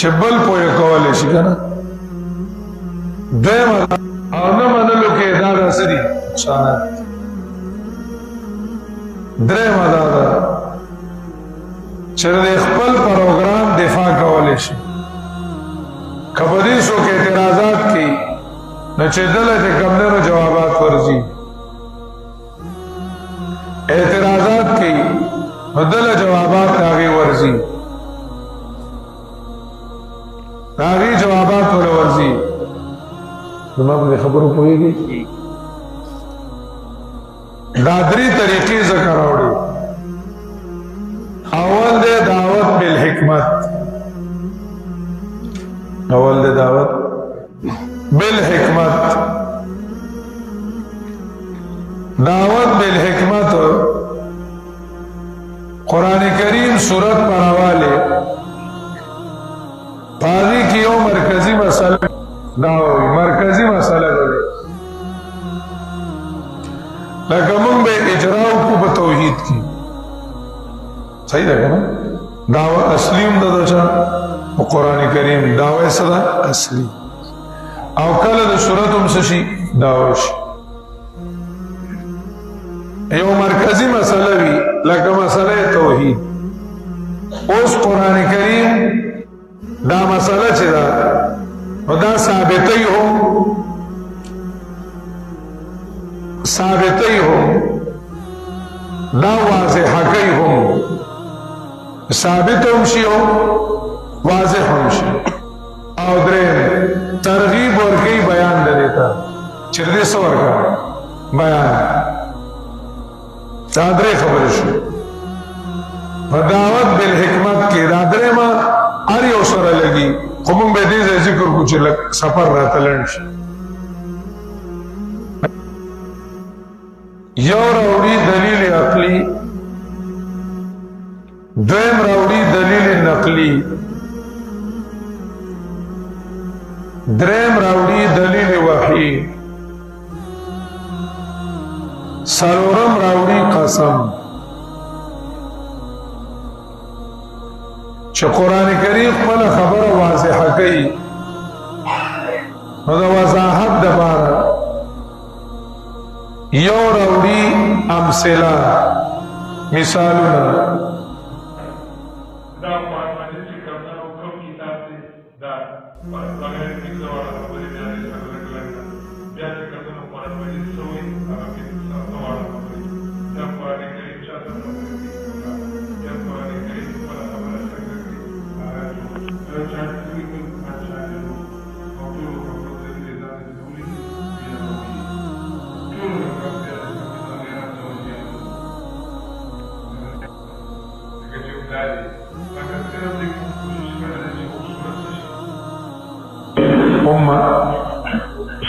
چې بل پوهه کولای شي کنه دیم او نه منلو کې دا سری شانات دریم دا چې خپل پروګرام دفاع کولای شي کبدي شو کې اعتراضات کی نو چې دلته کمنو جوابات ورځي بدل جوابات داغي ورزي داغي جوابات ولا ورزي زما په خبرو پوهیږي دا درې طریقې ذکر راوړي اول دې دعوت بالحکمت اول دې دعوت بالحکمت دعوت بالحکمت قرآن کریم سورت پر حوالے پاگی کی یو مرکزی مسئلہ دعوی مرکزی مسئلہ دے لیکن من بے اجراؤ کو بتوحید کی صحیح ہے نا دعوی اصلیم دا چا قرآن کریم دعوی صدا اصلی او کل دا سورتم سشی دعویش یو مرکزی مسئلہ بھی لکه مسئلہ توحید اوس قرآن کریم دا مسئلہ چی دا دا ثابتی ہو دا واضح حقی ہو ثابت ہم شی ہو واضح ہم شی او درین ترغیب اور کئی بیان دے دیتا چردی سور کا بیان دادرے خبر شو دعوت بالحکمت کی دادرے ما آری او سر لگی خمم بے دیز ذکر کچھ سفر رہتا لنش یو راوڑی دلیل عقلی دویم راوڑی دلیل نقلی دریم راوڑی دلیل وحی سرورم راوڑی قسم چه قرآن کریم خپل خبر واضح کئی نو دا وضاحت دبارا یو راوڑی امثلہ مثالنا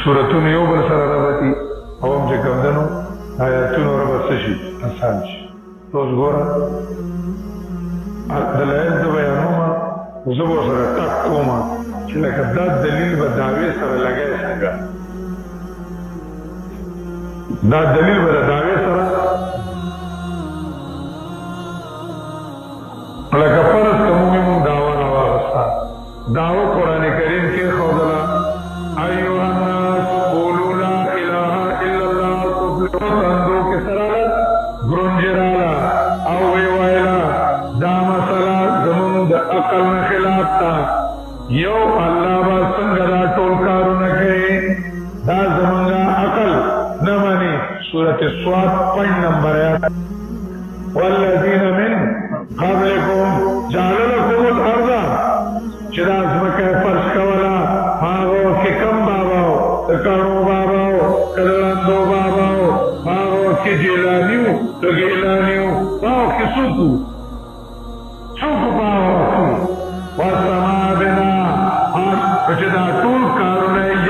سورتون یو بل سره ربطی او هم چې کمدنو آیاتونو ربط سشي آسان شي اوس ګوره دلایل د بیانومه زه به سره ټک کومه چې لکه دا دلیل به دعوې سره لګی څنګه دا دلیل به د دعوې سره لکه فرض کومې مونږ دعوه نه واغسته دعوه قرآن کریم کې ښودله ایها الناس قولوا لا اله الا الله تفلحوا تندو کې سراله ګرونجراله او وی ویلا دا مسله زمونږ د عقل نه خلاف تا یو الله با څنګه دا ټول کارونه کوي دا زمونږ عقل نه مانی سورۃ الصاد 5 نمبر آیات والذین من قبلکم جعل لكم الارض چې دا ځمکه فرش کوله هغه کې کم باباو کانو باباو کلندو باباو هغه کې جیلانیو تګیلانیو هغه کې سوکو باو وسما بنا چې دا ټول کارونه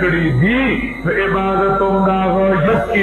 کړی دي په عبادت هم دا یکی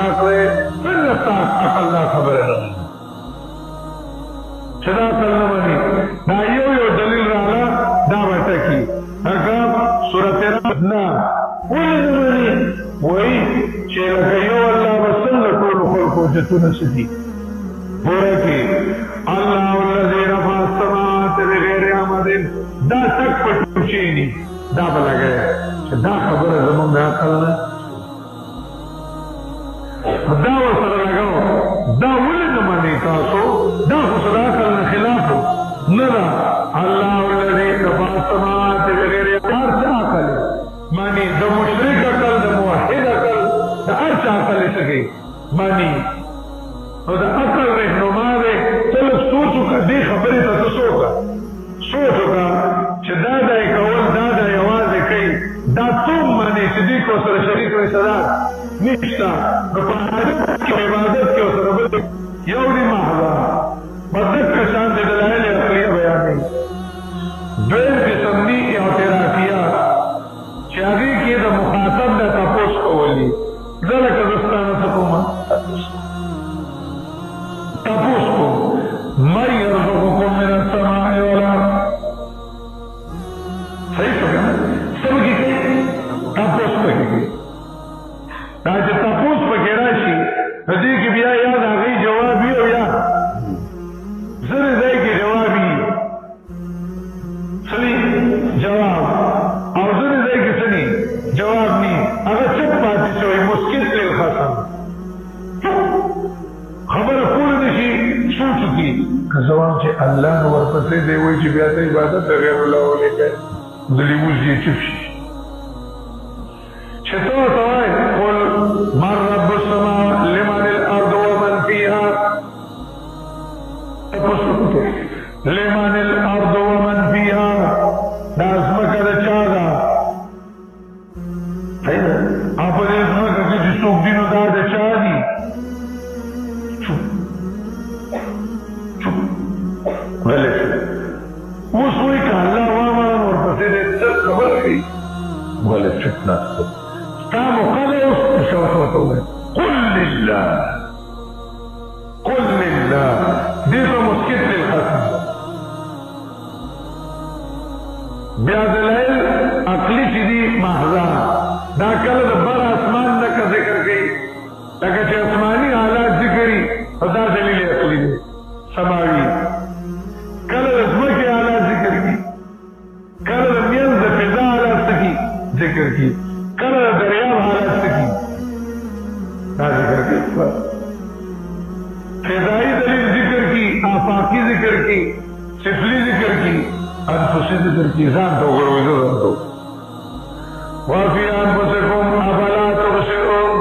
راکړي څنګه تاسو عقل خبره نه چدا کلمانی دا یو دلیل راغلا دا وته کی هغه سورۃ الرحمن ولې وای چې لکه یو الله وسنګ ټول خلقو جتونه سدي ورکی الله الذي رفع السماوات بغیر عمد دا تک پټوچینی دا بلګه چې دا خبره زموږ نه کړل دا وسره لګاو دا ولې نه مانی تاسو دا خدا کله خلاف نه دا الله الذي رفع السماوات بغیر عمد عقل مانی د مشرک عقل د موحد عقل د هر چا عقل څخه مانی او د عقل رهنما وکړه دې خبرې ته ته سوچ وکړه چې دا دی کول دا دی یوازې کوي دا څوم منې چې دې کو سره شریک وي صدا نشته نو په عبادت کې ورسره بل یو دې محضه په دقه شان د دلایل عقلیه بیانوي دویم قسم دي اعترافیات چې هغې کې د مخاطب نه تپوس کولی زه لکه زستانه څه کوم تپوس کوم من یرزقکم من السماء والارض صحیح شو که نه څه پکې کوي تپوس پکې کوي دا چې تپوس پکې راشي نو دې کې بیا یا د هغې جواب وي او یا ځینې ځای کې جواب وي څه جواب او ځینې ځای کې څه جواب ني هغه چپ پاتې شوی مسکت للخصم خبره پوره نشي سوچ وکړي که زوام چې الله نو ورپسې دی وایي چې بیا ته عبادت د غیر الله ولیکئ د لیموز یې چپ شي چې ته ورته وایې قل من رب السماء لمن الارض ومن فيها تپوس وکړو لمن الارض ومن فيها دا ځمکه د چا ده او په دې ځمکه کې چې څوک دي نو دا د چا دي غلی شو اوس وایي که الله وامان ورپسې دی څه خبر کوي غلی چپ ناست ستا موقع دی اوس شوته ورته ووایي قل لله دې ته مسکت للخصم بیا دلایل عقلي چې دي محضه دا کله د بر اسمان نه که ذکر کوي لکه چې اسماني حالات ذکري او دا دلیل عقلي دی سماوي کله د ځمکې حالات ذکر کړي کله د منځ د فضا حالات ذکر کړي کله د دریاب حالات ذکر دا ذکر کړي فضایي دلیل ذکر کړي آفاقي ذکر کړي سفلي ذکر کړي انفسي ذکر کړي ځان ته وګورئ زه ځان ته وفي أنفسكم أفلا تبصرون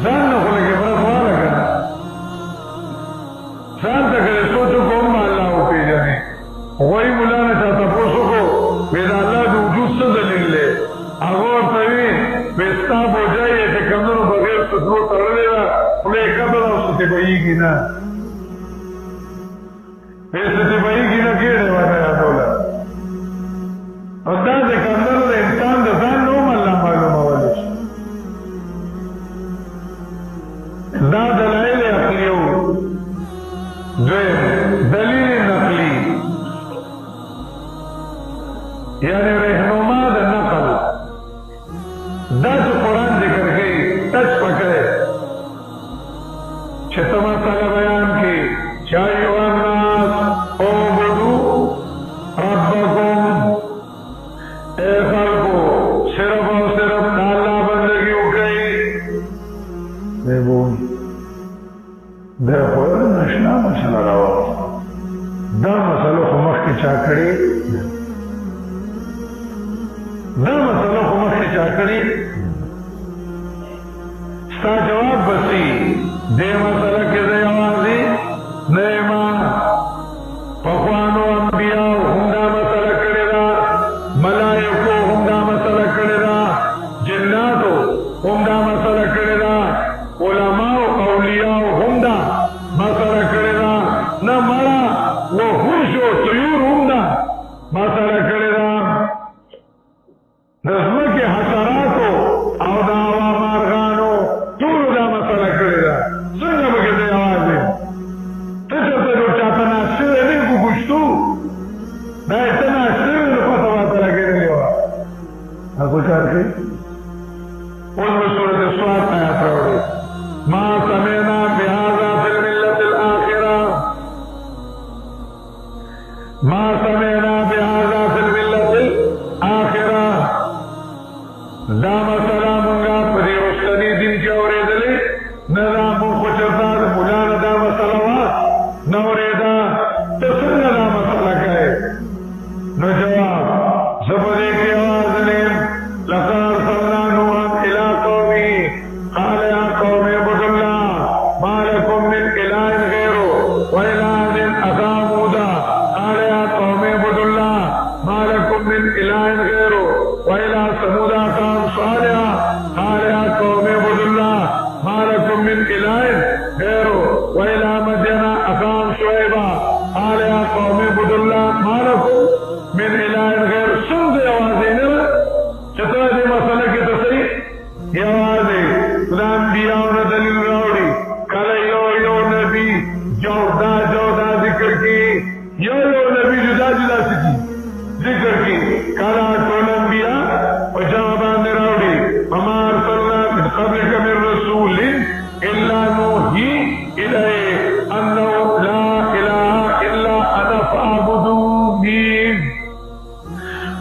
ځان نه خو لږ عبرت واله که نه ځان ته که سوچ وکړو هم الله وپېژنې وایي ملا نه چا تپوس وکړو وایي د الله د وجود څه دلیل دی هغه ورته وي وایي ستا بوجه یې چې کمونو بغیر سترو تړلې ده خوله یې کبل او ستې بهیږي نه وایي ستې بهیږي نه کېږي ورته یادوله او دا د کمونو د انسان د ځان نه هم الله معلومولی شي دا دلایل عقلي وو دویم دلیل نقلی یعنی رهنما د نقل دا چې قرآن ذکر کوي ټچ پکړی چې ته مسله بیان کړي چې ایها الناس اعبدوا ربکم اے خلقو صرف او صرف د الله بندګي وکړئ دی بوي دا خو نشنا مسله راوړه دا مسله خو مخکې چا کړې ستا جواب بسی دې مسله کې زه یوازې نه یم پخوانو انبیاو هم دا مسله کړې ده ملایکو هم دا مسله کړې ده جناتو هم دا مسله کړې ده علماو اولیاو هم دا مسله کړې ده نه مړه وحوش او طیور هم دا مسله کړې ده د ځمکې حشراتو او د هوا مارغانو ټولو دا مسله کړې ده څنګه به کې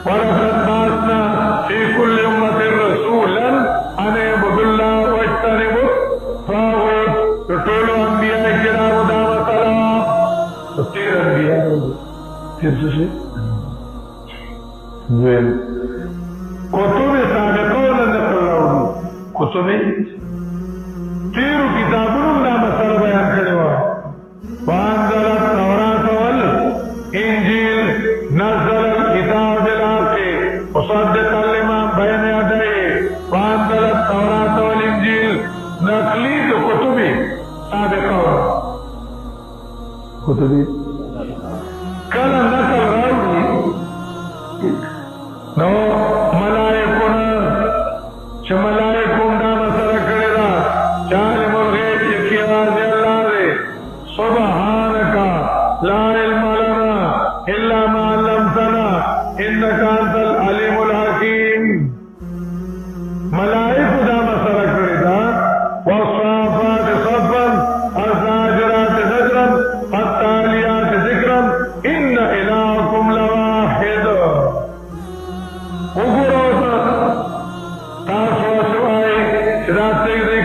ولقد بعثنا في كل أمة رسولا أن اعبدوا الله واجتنبوا الطاغوت ټول انبیاء کرامو دا مسله تیر انبیاء تیر څه شي ویل کتب سابقون نقل راوړي کتب تیرو کتابونو دا مسله بیان کړې وه وانزل التوراة والإنجيل نزل الكتاب بالحق مصدقا لما بين يديه وانزل التوراة والإنجيل نقلی کتب سابقه کتب کله نقل راوړي نو ملائکونه چې ملائکو دا مسله کړې ده چې عالم الغیب یقین یوازې الله دی سبحانك لا علم لنا الا ما علمتنا انك انت العليم الحكيم ملائکو دا مسله کړې ده والصافات صفا الزاجرات زجرا التاليات ذكرا ان الهكم لواحد وګورئ تاسو سوای چې دا څنګه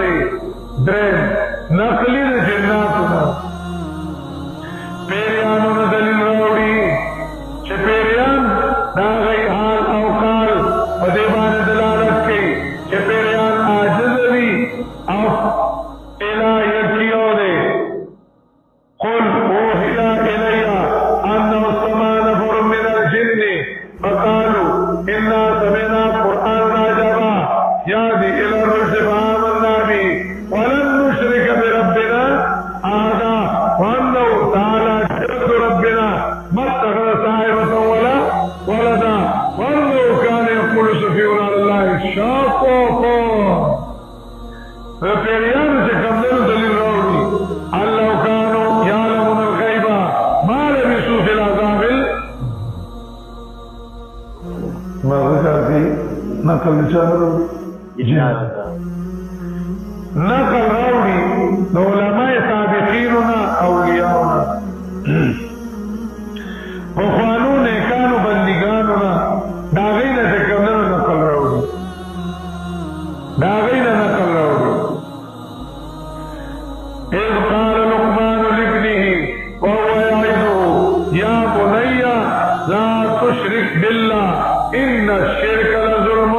دی درې نقلی د جناتو پیریانو نه دلیل راوړي چې پیریان دا غي حال او کار په دې باندې دلالت کوي چې پیریان عاجز دي او الهیت یو دی قل اوحي الي انه استمع نفر من الجن فقالوا انا سمعنا قرانا عجبا يهدي الى الرشد فآمنا به ولن نشرك بربنا احدا وانه تعالى جد ربنا ما اتخذ صاحبة ولا ولدا وانه كان يقول سفيهنا لله شاقا پیریانو چې کمدنو دلیل راوړي الله كانوا يعلمون الغيب ما لبثوا في العذاب ماذا في نقل نقل راوړي د علماء سابقیننا اولیاؤنا پخوانو نیکانو بندگانونا دا غینا چې کمدنو نقل راوړي دا غینا نقل راوړي اذ قال لقمان لابنه وهو يعظه يا بني لا تشرك بالله ان الشرك لظلم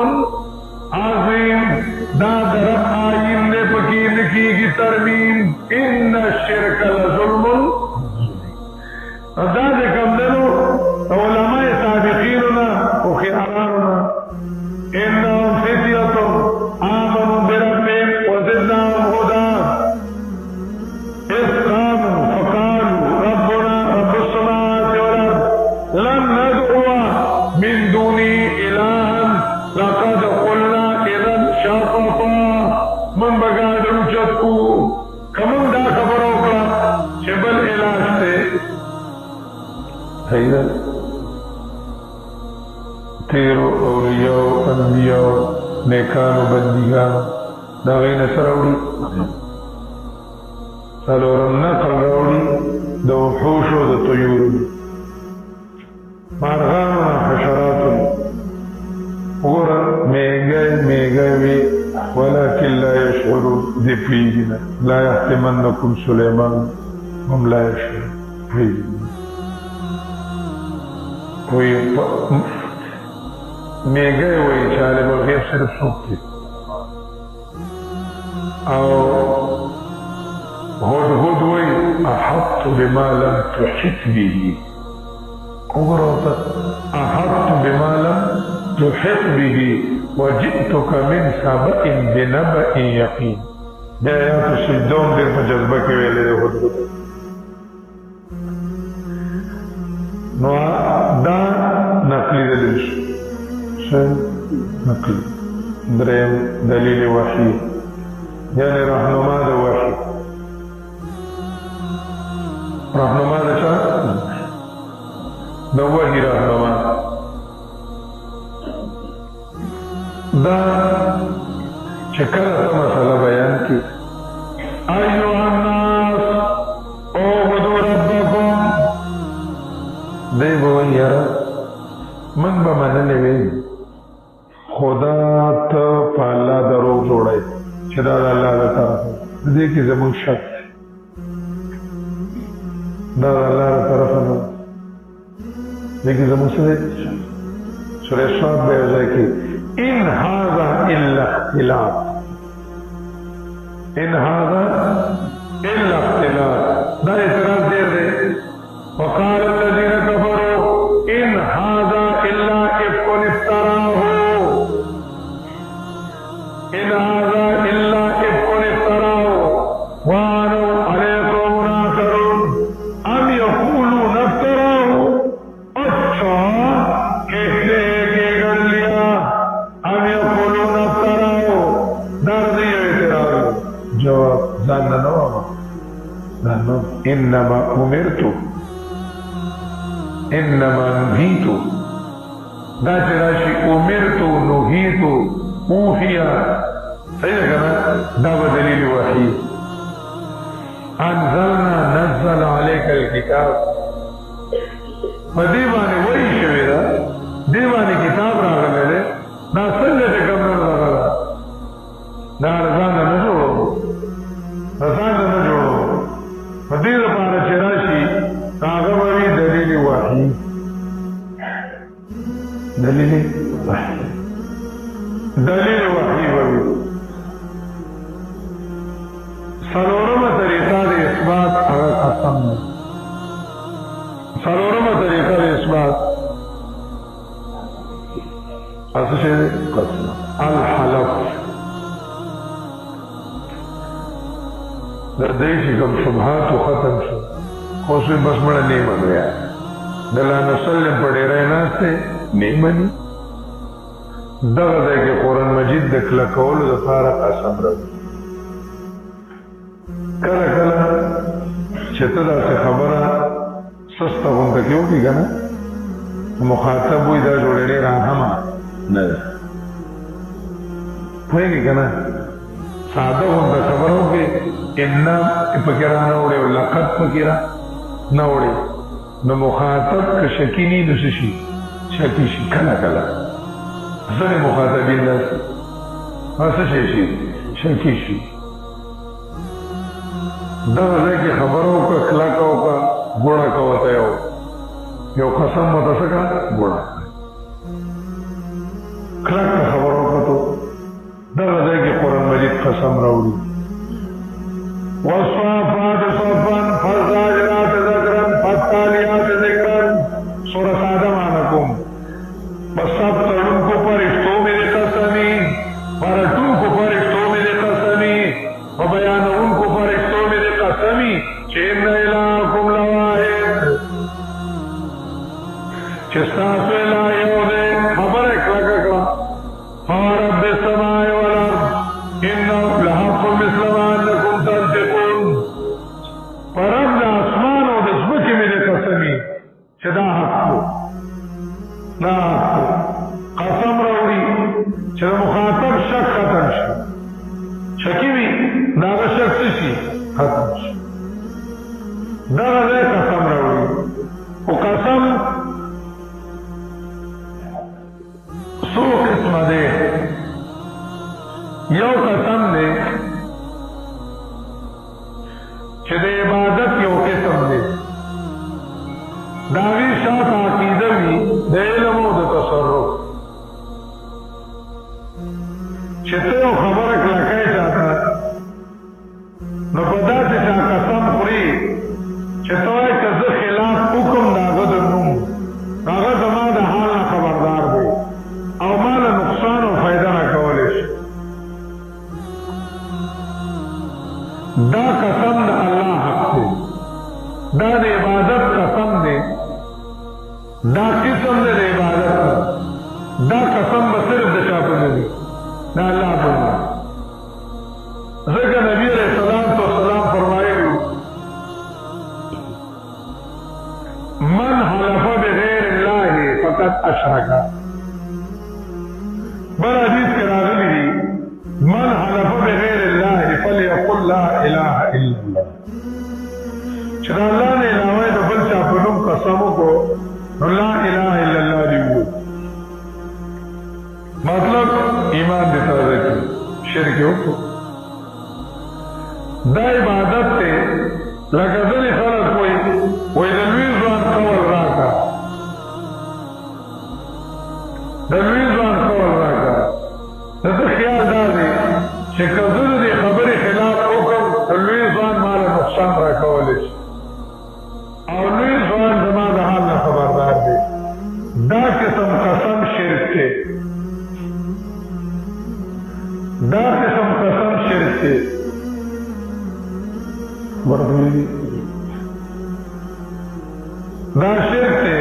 عظيم دا درق آئین نے پکی لکھی کی ترمیم ان الشرك لظلم دا دے کم دنو علماء سابقیننا وخیاراننا انہم فتیتم آمنوا بربهم وزدناهم هدى اذ قاموا فقالوا ربنا رب السماوات والارض لن ندعو من دونه الها لقد قلنا اذا شططا من بغادر چتکو کمن دا خبر وکړه چې بل علاج ته حیرت تیرو اولیاء انبیاء نیکانو بندگانو دا غینا سراوړي څلورم نقل راوړي د وحوشو د طیورو مارغانو حشراتو ورا میگوی ولكن لا يشعرون دي پیجنا لا يحتمنكم سليمان هم لا يشعرون پیجنا وی میگوی چالب الغیب صرف سوکتی او هدهد وی احط بما لم تحط به احط بما لم تحط به وجئتك من سبأ بنبأ يقين دا آیات سجدون دیر پا جذبہ کے ویلے دے خود نو دا نقلی دلیل شو نقلی درم دلیل وحی یعنی رہنما دا وحی رہنما دا چا دا وحی رہنما دا چکر تا مسئلہ بیان کی ایوہ الناس اعبدوا ربکم دے بوئی یارا من من به منلې وي خدا ته په الله درو جوړی چې دا د الله له طرفه دې کې زموږ شک دا د الله له طرفه نه دې کې زموږ سره سورې صاد به ځای کې ان هذا الا اختلاف ان هذا الا اختلاف دا اعتراض ډېر دی وقال الذين كفروا ان هذا الا افك افتراه ان هذا الا افك افتراه وانوا عليكم مناكرون ام يقولون افتراه اچھا کہتے ہیں کہ کر لیا ام يقولون افتراه درد یہ اعتراض جواب ځان نه نو انما امرت انما نهيت دا چې راشي امرت نهيت اوحيا صحیح ده کنه دا به دلیل وحی انزلنا نزل عليك الكتاب په دې باندې وحی شوی دا دې باندې کتاب راغلی دی دا څنګه چې کوم نه راغلی دا ځان نه جوړو ځان نه جوړو په دې لپاره چې راشي هغه وی دلیل وحی دلیل وحی وی سلورمه طریقه د اثبات هغه قسم ده سلورمه طریقه د اثبات اصل شی قسم الحلف د دې چې کوم شبهات ختم شو خو څه بس مړه نه منیا دلا نسلم په ډیرې ناشته نه مني دغه د قرآن مجید د کله کولو لپاره قسم راوړي کله کله چې ته دا خبره سسته غونډه کې وکړي کنه مخاطب وي دا جوړېږي راهمه نه ده پوهېږي کنه ساده غونډه خبره وکړي ان پکې را نه وړي لقد پکې را نه وړي نو مخاطب که شکی نه نو شي شکی شي کله کله ځنې مخاطبین داسې څه شي شکی شي دغه ځای کې خبره وکړه کلکه وکړه ګوړه که ورته یو قسم ورته څه کړه ګوړه کلکه خبره وکړه تو دغه ځای کې قرآن مجید قسم راوړي والصافات صفا فالزاجرات زجرا فالتاليات ذکرا سورة آدم آنکم بسب تڑن کو پرشتوں میں قسمی پرٹوں کو پرشتوں میں قسمی وبیان ان کو پرشتوں میں قسمی چین الہکم لواحد چستاس الہیوں نے خبر اکلا ککلا فارب السماء والارض انہو لحق مثل ما انکم تنطقون پرب دا اسمان و دسمکی میں قسمی چدا حق کو نا قسم راوړي چې مخاطب شک ختم شي شکی وي دا شک شي ختم شي دا نه قسم راوړي او قسم څو قسمه ده یو قسم ده چې د عبادت یو قسم ده داوی شاعت عقیده وی د علم او د تصرف چې ته یو خبره کلکای چاته نو په داسې چا قسم خوري چې ته وایې که زه خلاف حکم د هغه د نوم هغه زما د حال نه خبردار دی او ما له نقصان او فایده نه کولی شي دا قسم د الله حق دی دا د عبادت قسم دی دا قسم د عبادت دا قسم به صرف د چا په نه دی دا الله په نه ځکه نبی علیہ السلام فرمایلی من حلف بغیر الله فقد اشرک بل حدیث کې راغلی دی من حلف بغیر الله فليقل لا اله الا الله چې الله نه علاوه د بل چا په نوم قسم وکړو لا اله الا الله دی شرک وکړو دا عبادت ته لکه ځینې خلک وایي د لوی ځوان قول راکړه د لوی ځوان قول راکړه د ده خیال دا دی چې که زه د دې خبرې خلاف وکړم د لوی ځوان ماله نقصان راکولی شي او لوی ځوان زما د حال نه خبردار دی دا قسم قسم شرک دی دا قسم قسم شرک دی دا شرک دی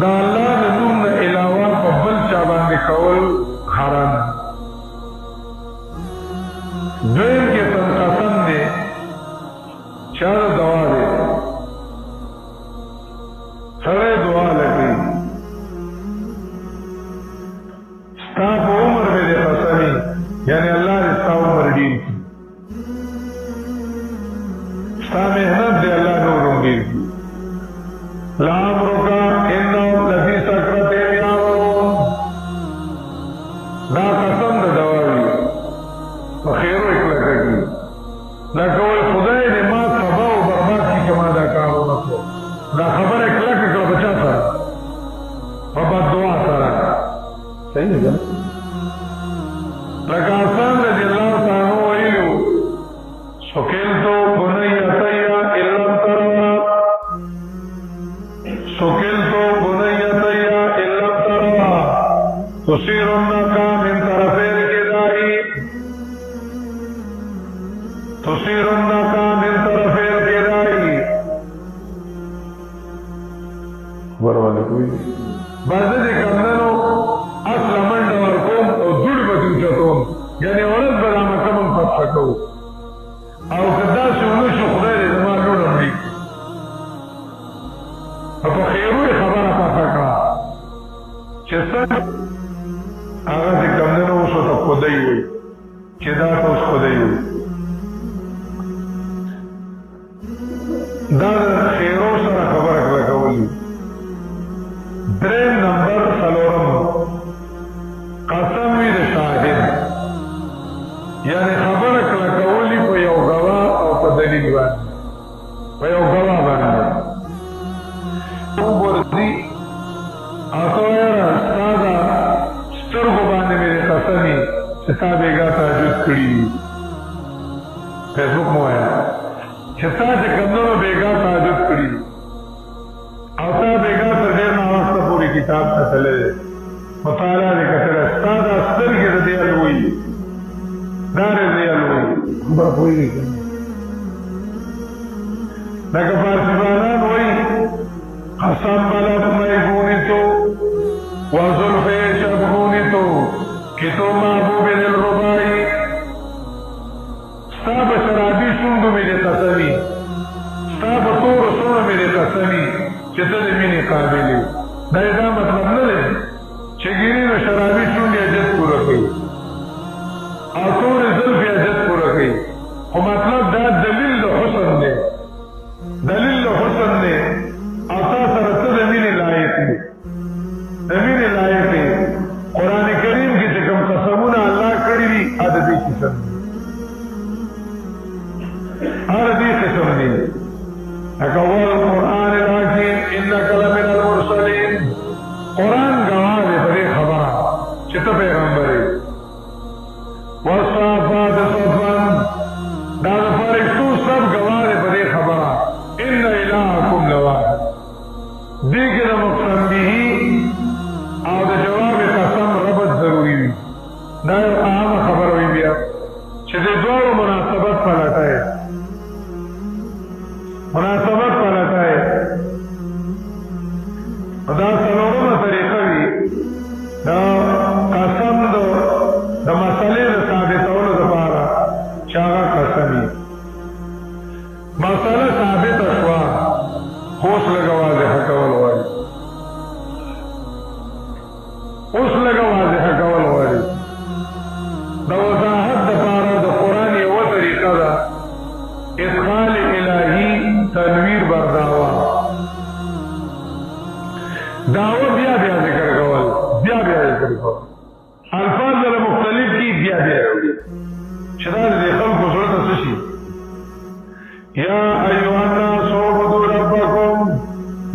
دا الله د نوم نه علاوه په بل چا باندې کول حرام دویم قسم قسم دی چا دوا دی سره دعا لګي ستا په عمر باندې قسمي یعنی الله دې ستا عمر ډیر ستا مهنت دی الله نور ډیر لامرک انهم لفی سکرتهم یعمهون دا قسم د دوا وي په خیرو اکلکه کی لکه وایي خدای دې ما تباه او برباد کړي که ما دا کار ونه کړو دا خبره کلکه کړه په چا سره په بددعا سره صحیح ده لکه آسان رضی الله تعالی ویلو سکلتو بنیتیا علم تروا سکلتو بنیتیا علم تروا تصیرنک من طرفی الکدائی تصیرنک من طرفی الکدائی برواله کوئی بعضه دې کمدنو اصله منډه ورکوم او دوړ به ترې اوچتوم یعنې ورځ به دا مکه موږ فتحه کوو او که داسې ونه شو خدای دې زما لوړه مړي او په خیرو یې خبره پخه کړه چې څه هغه چې کمدنو اوس ورته خدای وایي چې دا ته اوس خدای وایي دا د خیرو سره خبره کړه کول دریم نمبر څلورم قسم وي د شاهد یعنی خبره کړه کولی په یو ګواه او په دلیل باندې په یو ګواه باندې ورځي هغه یاره ستا د سترګو باندې مې د قسمي چې تا بېګا تهجد کړي وي فیسبوک مو وایه چې تا چې کمدنو بېګا تهجد کړي او تا بېګا تر ډېر ناوخته پورې کتاب کتلی دی مطالعه دې کتلی ستا دا سترګې د دې الوی دا دې دې الوی خبره پوهېږي که لکه فارسیوانان وایي قسم بلد میگونی تو و زلف شبگونی تو که تو محبوب دل ربایی ستا په شرابي شونډو مې دې قسمي ستا په تورو سوڼو مې دې قسمي چې ته د مینې قابل یې دا یې دا مطلب نه دی چې ګیري نو شرابي شونډې حاجت پوره کوي او تورې زلفې حاجت پوره کوي خو مطلب دا دلیل د حسن دی دلیل د حسن دی او تا سره ته د مینې لایق دی د مینې لایق دی قرآن کریم کې چې کوم قسمونه الله کړي دي هغه د دې قسم دی هر دې قسم دی لکه والقرآن الحکیم انک لمن المرسلین قرآن گواه دی په دې خبره چې ته پیغمبر یې والصافات صفا دا د فرښتو سب گواه دی په دې خبره ان الهکم لواحد دې کې د مقسم به او د جواب قسم ربط ضروري وي دا یو عامه خبره وي بیا چې د دواړو مناسبت پلټای مناسبت پلټای دا څلورمه طریقه وي دا قسم د مسلې د ثابتولو دپاره چې هغه قسم وي مسله ثابته شوه خو اوس لږه واضحه کول غواړي اوس لږه واضحه کول غواړي د وضاحت دپاره د قرآن یوه شداد دې خلکو زړه ته څه شي یا ایها الناس اعبدوا ربکم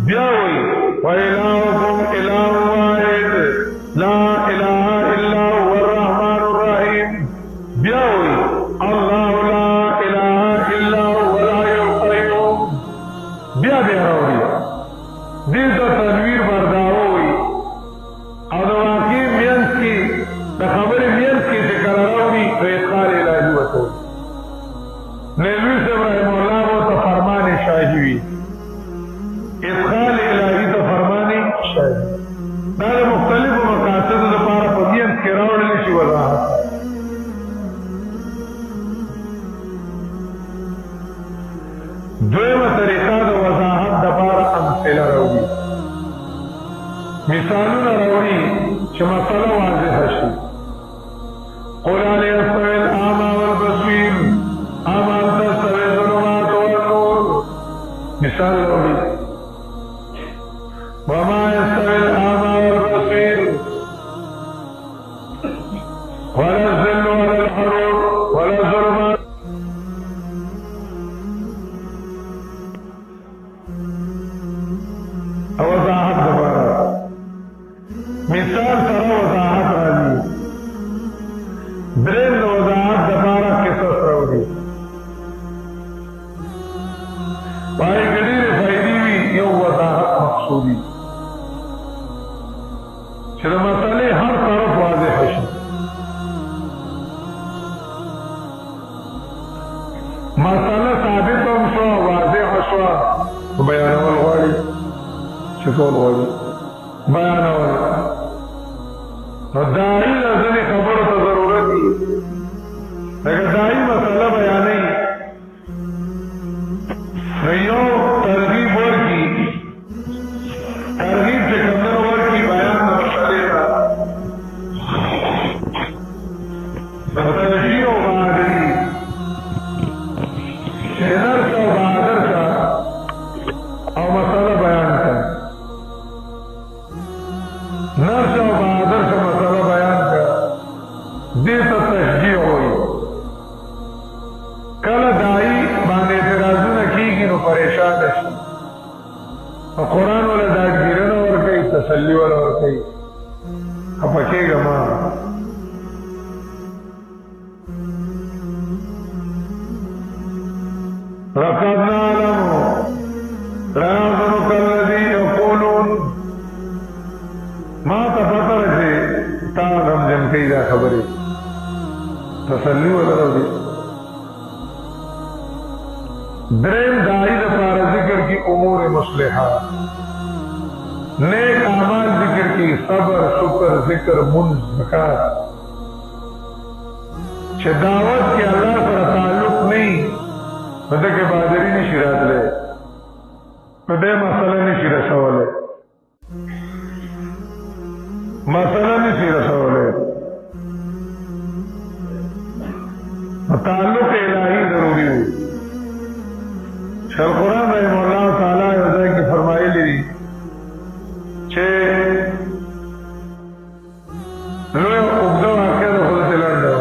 بیا وایي وإلهکم إله واحد لا إله إلا هو الرحمن الرحيم بیا وایي الله لا إله إلا هو الحي القيوم بیا راوړي دې ته تنویر برداوه وایي او د واقع مینس کې د خبرې مینس کې چې کله راوړي نو ادخال الهي ورته نیلوی صاحب رحمه الله و ته فرمان شاهي وي ادخال الهي ته فرمان شاهي دا د مختلفو مقاصدو لپاره په مینس کې راوړل شي وضاحت دویمه طریقه د وضاحت دپاره امثله راوړي مثالونه راوړي چې مسله واضحه شي قل هل يستوي الأعمى والبصير أم هل تستوي الظلمات والنور مثال راوړي وما يستوي الأعمى والبصير ولا الظل ولا الحرور ولا الظلمات وضاحت دپاره مثال سره وضاحت راځي درېم د وضاحت دپاره قصص راوړي پای کې ډېرې فایدې وي یو وضاحت مقصودي چې د مسئلې هر طرف واضح شي مسئله ثابت هم شوه واضح شوه بیانول غواړي چې کول غواړي بیانول نو داعی له ځینې خبرو ته ضرورت دي لکه داعی مسله بیانوي نو یو ترغیب ورکړي ترغیب چې کومه ورکړي بیان د مسلې ته تشریح او بهادري چې درس او بهادر کا او مسله بیان کا نرس او بہادر سے مسئلہ بیان کر دیتا تشجیع ہوئی کل دائی باندې اعتراضونه کیږي نو پریشان شي او قرآن ولا داګیرنه ورکوي تسلی ولا ورکوي اپکیږه ما لقد نعلم لا يحزنك الذي يقولون ما ته پته راځي تا غمجن کوي دا خبرې تسلی ولرو درېم داعی دپاره ذکر کی امور مصلحہ نیک اعمال ذکر کی صبر شکر ذکر منځ زکات چې دعوت کې الله سره تعلق نه نو دغه بهادري نشي راتلی نو دې مسله نشي رسولی مسئلہ نشي رسولی تعلق الہی ضروری ہو شیخ قرآن رحمہ اللہ تعالی یو ځای کې فرمایلی دي چې لوی اوږده واقعه د خدای لنډه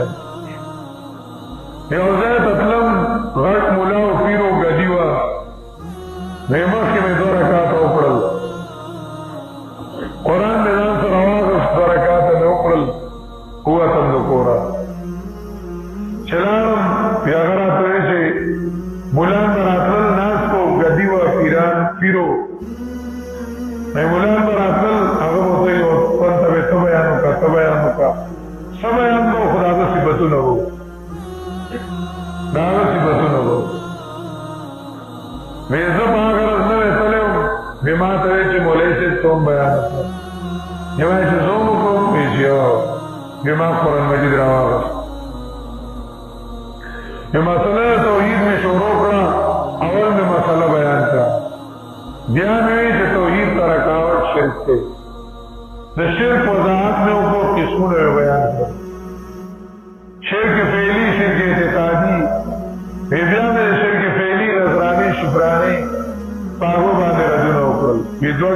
یو ځای ته تلم غټ ملا او پیر او ګډي وه مخکې مې 2 رکعاته وکړل قرآن مې ځان سره واغوست 2 رکعاته مې وکړل ووتم د کوره چې لاړم بیا هغه راته ویل چې ملان به راتلل ناست و ګډي وه پیران پیرو مولان به راتلل هغه به ورته ویل ورته به څه بیان وکړه څه بیان وکړه څه بیان به خو د هغه صفتونه وو د هغه صفتونه وو وی زه په هغه ورځ نه وی تللی وم وی ما ته ویل چې مولوي صاحب څه هم بیان وکړه یې وایي چې زه هم وکړم وی چې وی ما قرآن مجید راواغست یہ مسئلہ توحید میں شروع کړه اول میں مسئلہ بیان کړه بیا میں چې توحید ته رکاوټ شرک دی د شرک وضاحت میں کو قسمونه بیان کړه شرک فعلی شرک اعتقادی بیا میں شرک فعلی نظرانی شکرانی پاغو باندې رجونه وکړل یہ 2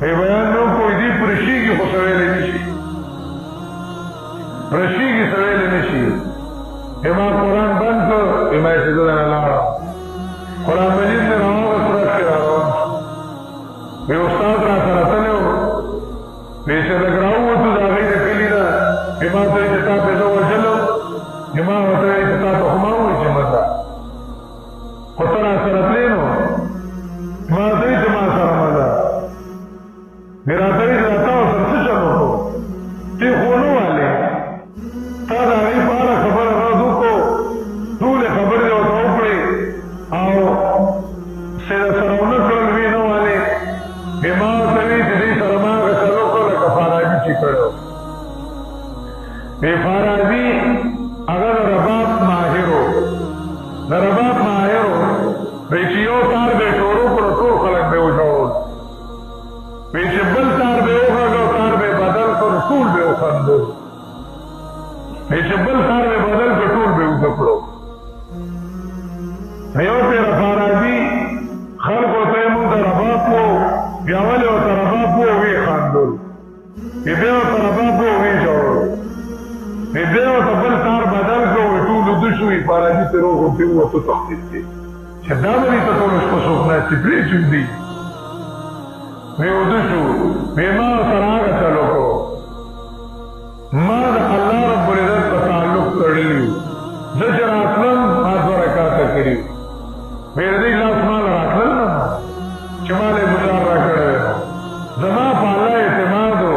بیانوں کو دې پرشي کې خو سویل نشي رشی کی سویل نشی اما قرآن بند کر اما شددن لارا قرآن مجید میں رواں سورت کے روان وی استاد را سرطنے ہو ویسے لگراؤ تو داغی دکلی دا اما تو اجتا پیسو وجلو اما ہوتا اجتا تو ہماؤ اچھے مزا خطرہ سرطلین ہو اما تو اجتا سر مزا میرا تری جاتا ہو سر سے چلو کو تی خونو والے تا داغی پارا خبر رازو کو دول خبر جو تو اپڑی آو سید سرونہ کرلوی نو والے اما تری جدی سرماغ چلو کو لکا فارازی چکڑو بے فارازی اگر رباب ماہرو رباب ماہرو بیچیو تار بے شورو پر طور خلق بے اجھوڑ بیچی بل تار بے اخرگو تار بے بدل کر طول بے اخندو بیچی بل تار بے بدل کر طول بے اخندو نیو تیرا فارازی خلق و تیمون تا رباب کو بیاولی و تا رباب کو وی خاندول بیدیو تا رباب کو وی جوڑ بیدیو تا بل تار بدل کو وی طول دشوی فارازی تیرو غنطی و تو تخصیص کی چدا بری تا تولش پسوکنا چپری چندی وی ودشو وی ما سراغ چلو کو ما دا اللہ رب العزت پا تعلق کرلیو زجر اطلن ما دو رکاتا کریو میرے دیکھ لاس مال راتلن نا چمال مجار را کردے زما پا اللہ اعتماد ہو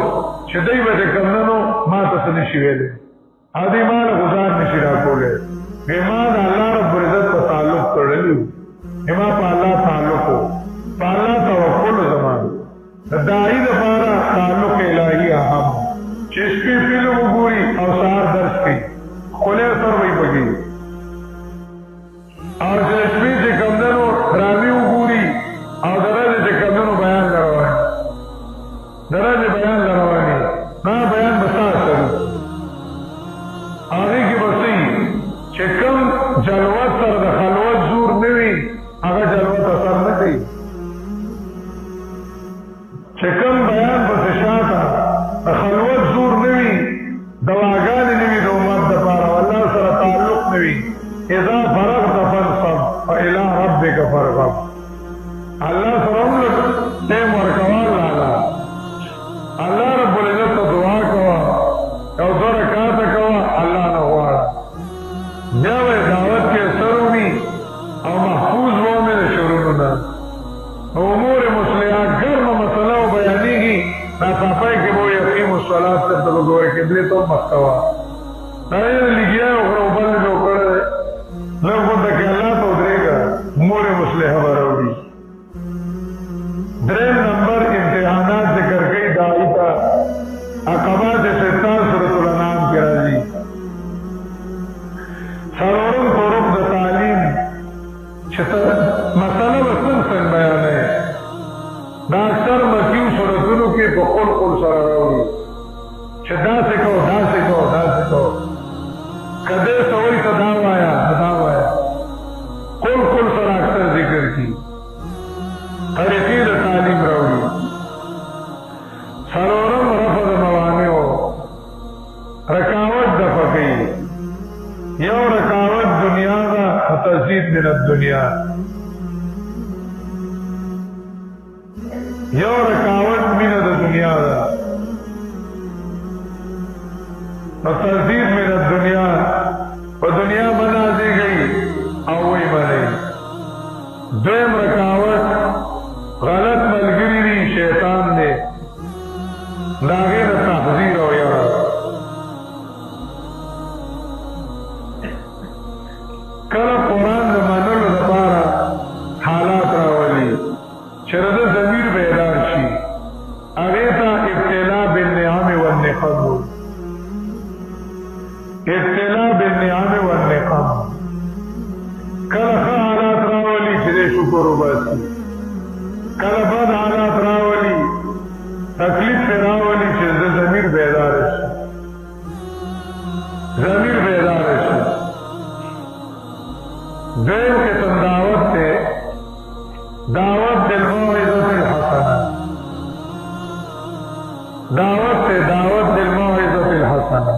چدئی بچے کمننو ما تسنشی ویلے آدھی مال غزار نشی را کولے ما دا اللہ رب العزت پا تعلق کرلیو ما پا اللہ تعلق ہو پا اللہ توقل زمان دائی دفارا تعلق الہی اہم چشپی فیلم گوری او سار درس کی خلے سر وی بگی اور چشپی چے کمدنو راوی گوری او درج چے کمدنو بیان لروانی درج بیان لروانی نا بیان بسا شروع آگے کی بسی چے کم جلوت سر دا خلوت زور نوی اگر جلوت اثر نکی چکم بیان بس شاعتا خلوت زور نوی دواگان نوی دو امت دپارا واللہ سر تعلق نوی اذا فرغت فانصب فإلى ربك فرغب اللہ سر املک تیم ورکوال لالا اللہ رب العزت دعا کوا او درکات کوا اللہ نوارا جاوے دعوت کے سرونی او محفوظ مومن شروننا امور مسلحات گرم مسئلہ و بیانی گی نا صافائی کے وہ یقیم الصلاة سے تلگوئے قبلی تو مستوى نائن لگیا ہے اخرى اوپر جو کرے لوگ بندہ کہ اللہ تو درے گا امور مسلحہ براؤگی درین نمبر امتحانات ذکر گئی دائی تا عقبات ستار سورة الانام کی راضی سرورم کو رکن تعلیم مسئلہ بسن سن بیان ہے دا اکثر مکیو صورتونو کی بخل قل سر راوی چه دا سکو دا سکو دا سکو کدے سوئی تا داوایا قل قل سر اکثر ذکر کی طریقی دا تعلیم راوی سرورم رفض موانی ہو رکاوت دفقی یو رکاوت دنیا دا تزید من الدنیا یو رکاوت من الدنیا دا تزید من الدنیا و دنیا بنا دی گئی اوئی بنے دویم رکاوت غلط ملگری دی شیطان نے داغیر تحذیر ہو یارا کل قرآن زمانل دپارا حالات راولی چرد ضمیر بیدار شی اغیتا ابتلا بالنعام والنقم ابتلا بالنعام والنقم کل حالات راولی چرے شکر باسی کل بد حالات راولی تکلیف راولی چرد ضمیر بیدار شی ضمیر بیدار شی دین قسم دعوت تے دعوت بالموعظۃ الحسنہ دعوت تے دعوت بالموعظۃ الحسنہ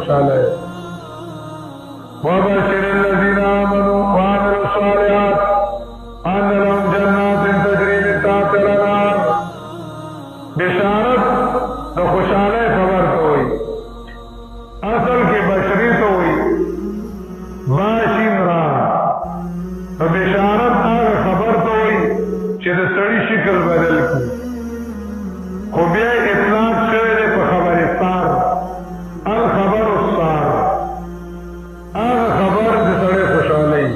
خوشاله وبشر الذين آمنوا وعملوا الصالحات أن لهم جنات تجري من تحتها الأنهار بشارت تو خوشاله خبر تو ہوئی اصل کی بشری تو ہوئی ماشین را تو بشارت آگا خبر تو ہوئی چه ده سڑی شکل بدل کی خو بیا اطلاق شوه ده په خبر سار الخبر السار آگا خبر ده سڑی خوشالی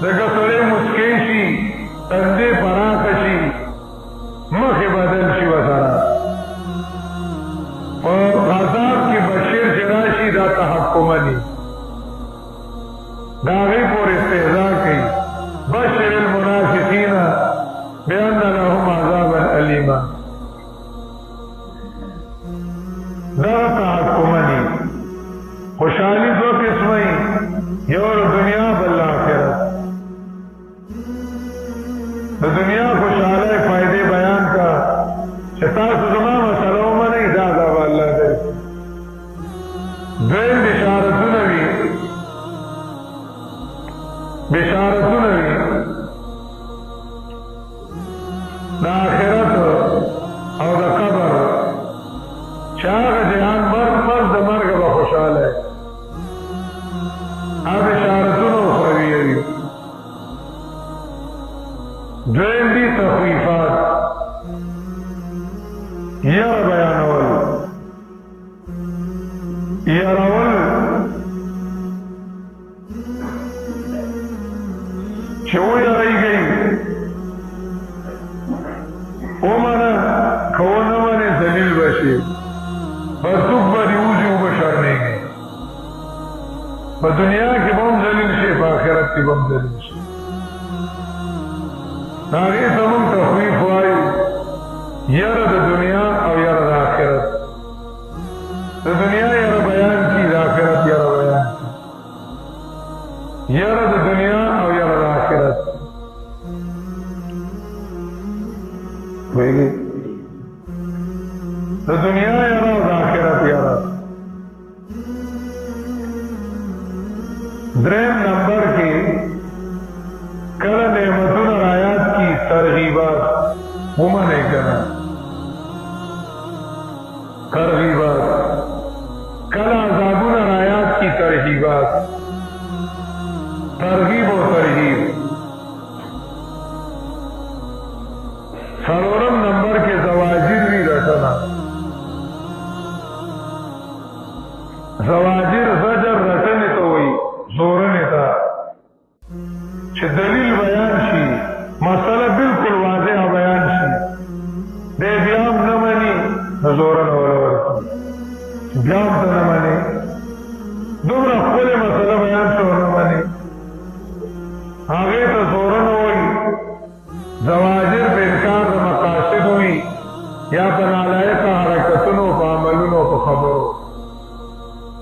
دکا سڑی مسکی شی تنده پراک شی مخی بدل شی وسرا اور غذاب کی بشیر چراشی دا تحکمنی داغی پور استحضاء کی بشر المنافقین بأن لهم عذابا علیما دا تحکمنی خوشحالی دو قسمیں یور دنیا بل آخرت دنیا خوشحالی فائدے بیان کا شتاس زمان مسئلہ منی دا عذاب اللہ دے دوین بشارتون وی دا آخرت او دا قبر چاگ جہان مرد دا مرگ با خوشحال ہے آب بشارتون اخروی وی دوین دی تخویفات یر بیانول یرول چوئی رئی گئی او منا کون منے دلیل بشی برسوک بری اوزی او بشارنے گئی با دنیا کی بم دلیل شی با آخرت کی بم دلیل شی ناغی تمام تخویف وائی یر دا دنیا او یر دا آخرت دا دنیا یر بیان کی دا آخرت یر بیان کی یر دا دنیا او یر دا آخرت ہوئی گئی دا دنیا یر دا آخرت یر درہم نمبر کی کل نعمتون آیات کی ترغیبات ومن ایکنا ترغیبات کل عذابون آیات کی ترغیبات ترغیب و ترغیب سرورم نمبر کے زواجر بھی رسنا زواجر زجر رسنے تو ہوئی زورنے تا چھ دلیل بیان شی مسئلہ بالکل واضح بیان شی دے بیام نمانی زورن اولور بیام تا نمانی دورا خول مسئلہ بیان شو نمانی آگے تا زورن ہوئی زواجر پہ انکار مقاصد ہوئی یا پنالائے کا حرکتنوں پا عملنوں پا خبروں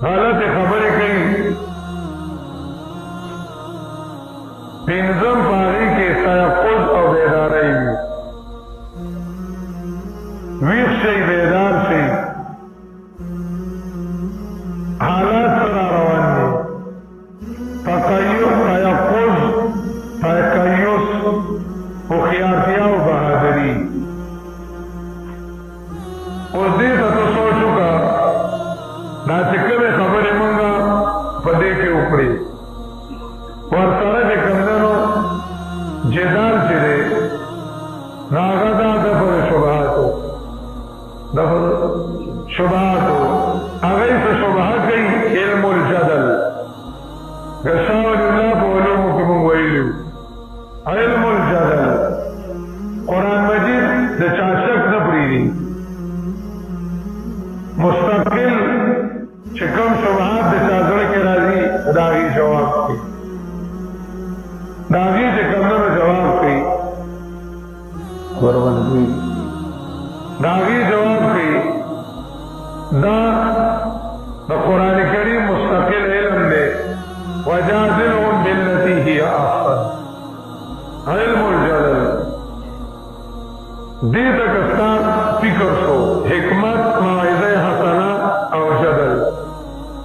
غلط خبریں کہیں پینزم پاری کے تیقظ او بیداری ویخ شئی بیدار شئی حالات سرا روان دی تقیق تیقظ اخیارتیا و بہادری اس دیتا تو سوچو کا نا چکر خبر منگا پدے کے اوپری ورسره د کمدنو جدال چې دی ناغه دا دفع شبهاتو هغه څه شبهات کوي علم الجدل غشاول الله په علومو کې موږ ویلو علم الجدل قرآن مجید د چا شک نه پرېږدي مستقل چې کوم شبهات د چا زړه کې راځي د هغې جواب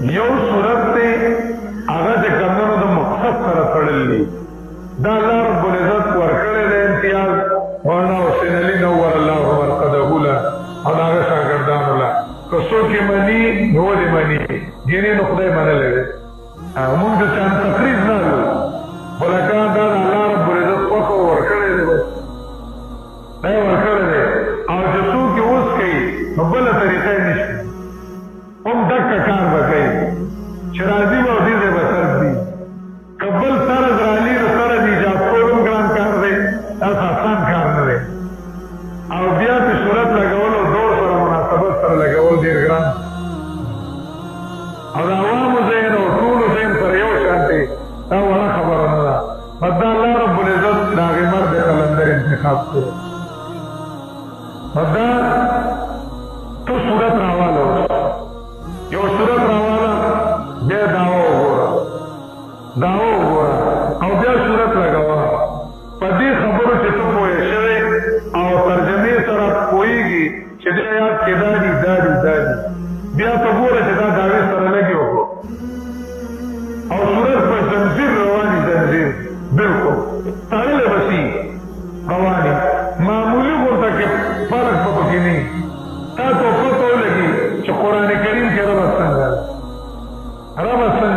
یو صورت تے هغه د کمونو د مقصد سره تړلې دا الله رب العزت ورکړی د امتیاز وانا حسین علی نور الله مرقده له او هغه شاګردانو له که څوک یې مني نو دې مني ګینې نو خدای منلی دی موږ د چا تقریض نه لرو بلکې دا د الله رب العزت خوښه ورکړی دی بس دا یې ورکړی دی او چې څوک یې اوس کوي نو بله طریقه یې نشته هم دکه کار به کوي چې راځي به او دې ځای به سر ځي که بل سرز رالي نو سره د ایجاد کول هم ګران کار دی داسې اسان کار نه دی او بیا په صورت لګول او دور سره مناسبت سره لګول ډېر ګران او د عوامو ذهن او ټولو ذهن سره یو شان دی دا وړه خبره نه ده بس دا الله رب العزت د هغې مرد قلندر انتخاب کړو بس دا تو صورت راواله یو صورت راواله بیا دعوه وګوره او بیا صورت لګوه په دې خبرو چې ته پوهې شوې او ترجمې سره پوهېږي چې دې آیات کې دا دي بیا ته ګوره چې دا دعوې سره لګي وکړو او صورت په زنځیر رواني زنځیر بالکل تړلی بسي رواني معمولي غونته کې فرق به پکې نه تا ته پته ولګي چې قرآن کریم کې ربط څنګه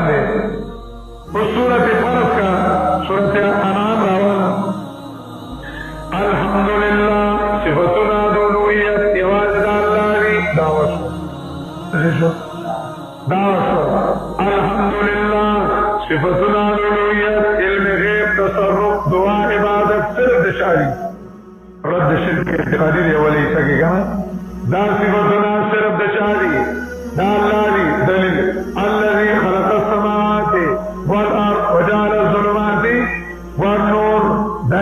دی اس صورت فرض کا صورت انعام راوانا الحمدللہ صفتنا دولویت یواز دا اللہ دی دعوت الحمدللہ صفتنا دولویت علم غیب تصرف دعا عبادت صرف دشاری رد شرک اعتقادی دی اولی سکی کنا دا صفتنا صرف دشاری دا اللہ دی دلیل الذي خلق السماوات والارض وجعل الظلمات والنور دا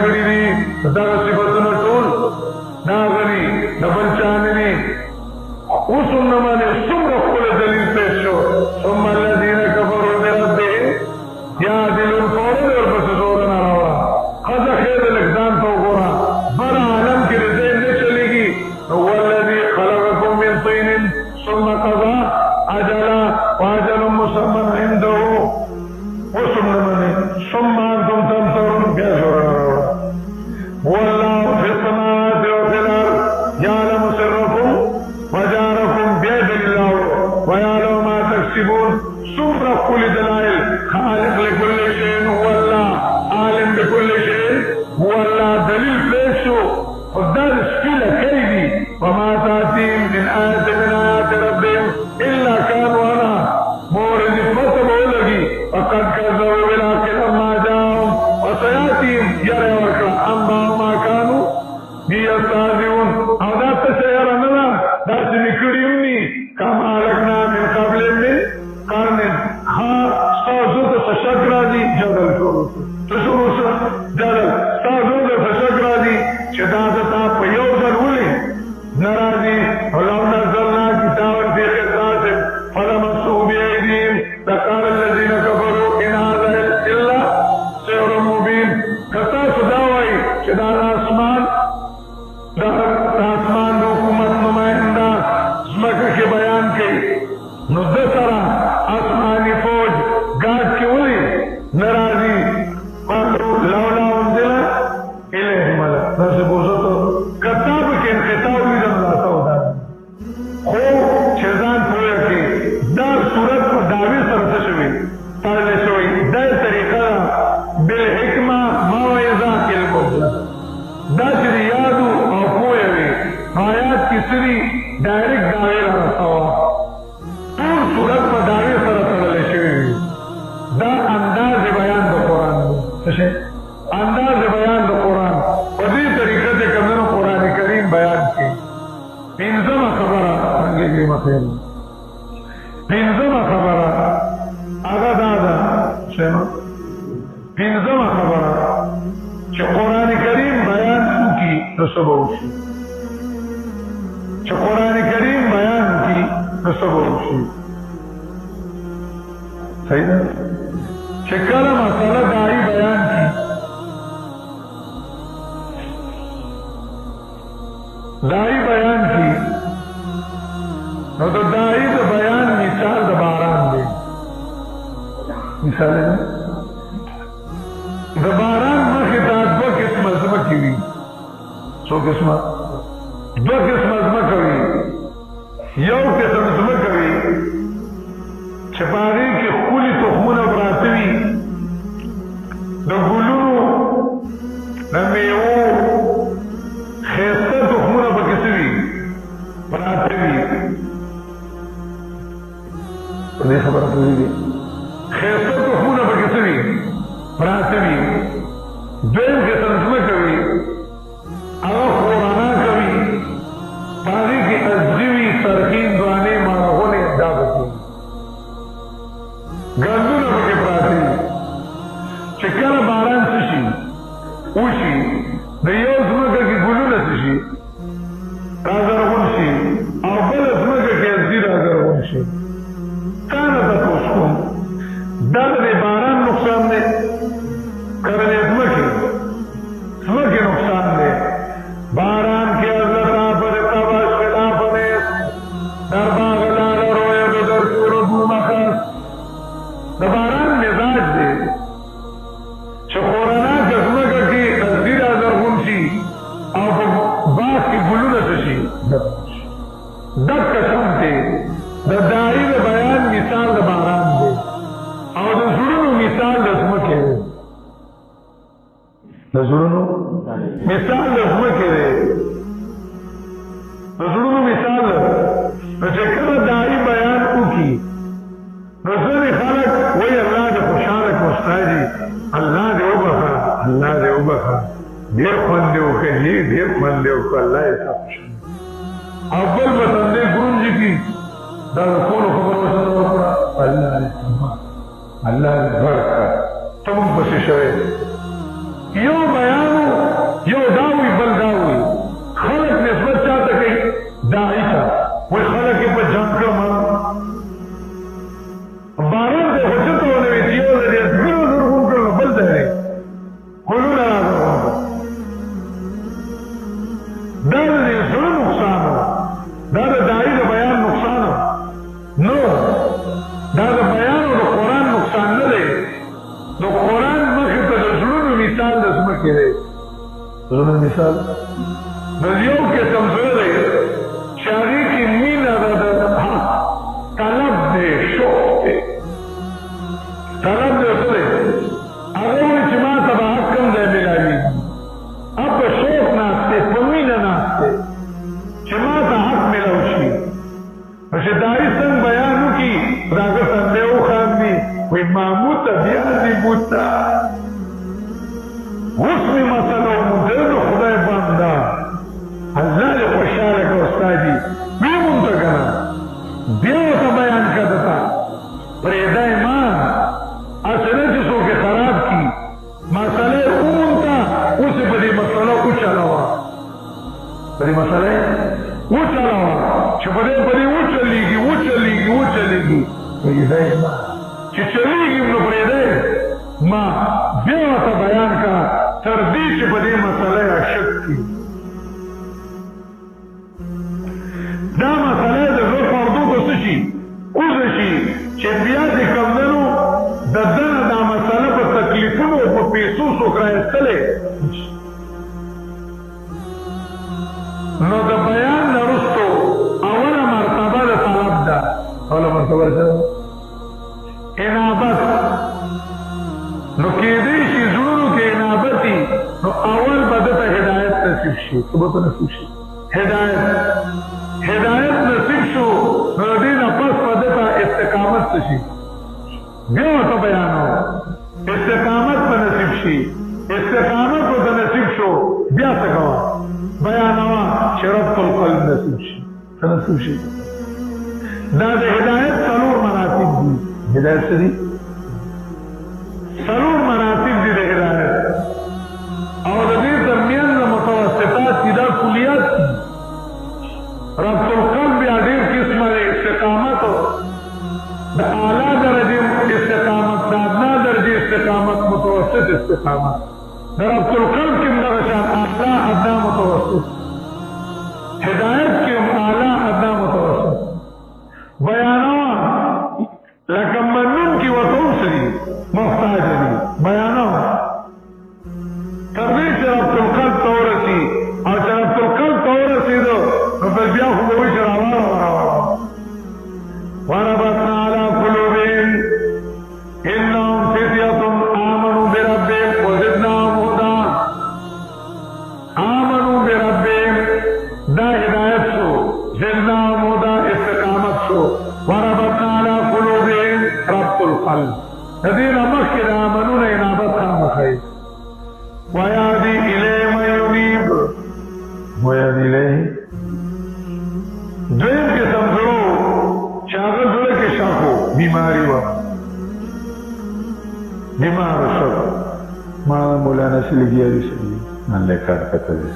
کړی دي دا صفاتونه ټول دا غني د بلچانې اوس نو باندې څومره خپل دلیل پیښ شو ثم الذين كفروا بربهم يعدلون فورا ورپسې زور نه راوړه خزه خیر لګدان ته وګوره بر عالم کې دې نه چلېږي هو الذي خلقكم من طين ثم قضى اجلا واجل مسمى عنده وسمنه ثم انتم تمترون بأسرنا والله في السماوات وفي الارض يعلم سركم وجاركم بيد الله ويعلم ما تكسبون سورة كل دلائل خالق لكل شيء هو الله عالم بكل شيء هو الله دليل فيشو قدار سكيلة كيدي وما تأتيهم من آية من آيات ربهم إلا كانوا عنها موردين فتبوا فقد كذبوا بالحق لما جاءهم وسيأتيهم يرى وركا أنباء ما كانوا يستهزئون او دا تشير نلا دا سنكريمني كما أهلكنا من قبل من قرن ها استازو تشك راضي جدل شروع جدل استازو تشك راضي شدادتا فيوزن ولي نراضي ولو نزلنا كتابا في قرطاس فلمسوه بأيديهم لقال الذين كفروا إن هذا إلا سحر مبين کتا سداوي چې دا آسمان د حکومت نمائنده ځمکه کې بیان کوي نو د سره آسماني فوج ګاډ کې ولي ناراضي لولا انزل الیه ملک داسې بوزته کتاب کې انقطاع وي د ملاسو دا خو چې ځان پوهه کې دا صورت په دعوی سره څه شوي تړلی شوی دا طریقه بالحکمه موعظه المبلغ دا چې یادو او پوهه وي آیات کې سری ډایرکټ دعوی را رسوه ټول صورت په دعوی سره تړلی شوی وي دا انداز بیان د قرآن دی انداز بیان د قرآن په دې طریقه چې کومو قرآن کریم بیان کړي پنځمه خبره انګلیسي مخې پنځمه خبره هغه دا ده چې پنځمه خبره چې قرآن کریم بیان وکړي نو څه به وشي چې قرآن کریم بیان وکړي نو څه به وشي صحیح ده چې کله مسله داعي بیان کړي داعي بیان کړي نو د داعي د بیان مثال د مثال ہے دباران مخی تا دو قسم ازمکی وی سو قسم دو قسم ازمکوی یو قسم ازمکوی چپاگی کی خولی تخمون براتوی دا گلونو دا میوو خیسته تخمون بکسوی براتوی پردی خبر پوزی دی خیسته تخمون بکسوی براتوی دویم قسم ازمکوی اغا خورانا کوي پاگی کی ازجوی سرخین دوانے مانغونے دابتی گندون پکی پراتی چکر باران سشی اوشی دیو ازمکا کی گلون سشی رازرغن شی او بل ازمکا کی ازجی رازرغن شی کانا تا توسکون درد باران نقصان دے کرنے ازمکی نقصان دے باران کے ازلتا پر تباش خلاف نیس در باغ لال روی بدر سور دو مخص دا باران مزاج دے چخورانا کسمکا کی ازدیر ازرغن شی او باغ کی گلون سشی دک کسم تے دا دائی دا بیان مثال دا باران دے او دا سرونو مثال دا اسمکے دے دا سرونو مثال دا اسمکے دے دا سرونو مثال دا چکر دائی بیان او کی نظر خلق وی اللہ دے خوشحالک مستاجی اللہ دے اوبخا دیر خوندے اوکے جی دیر خوندے اوکے اللہ ایسا خوشحال اول بسندے گرون جی کی دا کون خبر وسند وکڑا اللہ دے برکا تم پسی شوئے یو بیانو یو داوی بل داوی خلق نسبت چاہتا کہ داعی تا وی خلق پر جانکا مانا باران دے حجت ہونے میں دیو دے ازگرو ضرور کرنا بل دے خلون آرازر ہوگا دار دے ضرور نقصان ہو دار داعی دا بیان نقصان ہو نو دار بیان و دا قرآن نقصان نہ دے دا قرآن مخی تا ضرور مثال دا سمکی دے ضرور مثال نزیو کے سمزر دے شاہی کی مین دا طلب دے شوق دے طلب دے سلے اگوی چما تبا حق کم دے ملاوی اب شوق ناستے پمین ناستے چما تا حق ملاوشی رشدائی سنگ بیانو کی راگا سندیو خان دی وی ماموتا بیازی بوتا غسمی مسئلہ مدرد خدای باندہ اللہ لے خوشحالک استادی بی منتقنا دیوتا بیان کرتا پریدہ ایمان اصلے جسو کے خراب کی مسئلے امونتا اسے بڑی مسئلہ اچھلاوا بڑی مسئلے اچھلاوا چھپڑے بڑی اچھلے گی پریدہ ایمان چی چلی گی انو پریدہ ما دیوتا بیان کا تردیش بڑی مسئلہ اشک کی دا مسئلہ دا زور فردو کو سشی اوزشی چی بیادی کمدنو دا دن دا مسئلہ پا تکلیفونو پا پیسو سکرائستلے نو دا بیان نرستو اولا مرتبہ دا طلب دا اولا مرتبہ دا انابت نو کیدیشی ضرورو کے انابتی نو اول بدتا ہدایت نصیب شی سبتا نصیب شی ہدایت نصیب شو نو دین پس بدتا استقامت شی بیو تا بیانو استقامت پا نصیب شی استقامت پا نصیب شو بیا سکوا بیانوا شرفت القلب نصیب شی نصیب شی دا ہدایت سلور مراتب دی ہدایت سری سلور مراتب دی دا ہدایت اور دی درمیان دا متوسطات کی دا کلیات کی ربط القلب یا دیر قسم استقامت دا اعلیٰ درجہ استقامت دا ادنا درجہ استقامت متوسط استقامت دا ربط القلب کی مدرشان اعلیٰ ادنا متوسط ہدایت کی اعلیٰ ادنا متوسط بیانوا لکم منون کی وطن سری وربطنا على قلوبهم إنهم فتية آمنوا بربهم وزدناهم هدى آمنوا بربهم دا هدايت شو زدناهم هدى استقامت شو وربطنا على قلوبهم ربط القلب الذين مخر آمنون إنابت خامخير ويهدي إليه من ينيب ويهدي إليه دویم کے سمجھو چاغل دلے کے شاکو بیماری وا بیمار شو مانا مولانا سے لگیا جیسے من لے کار کتا دے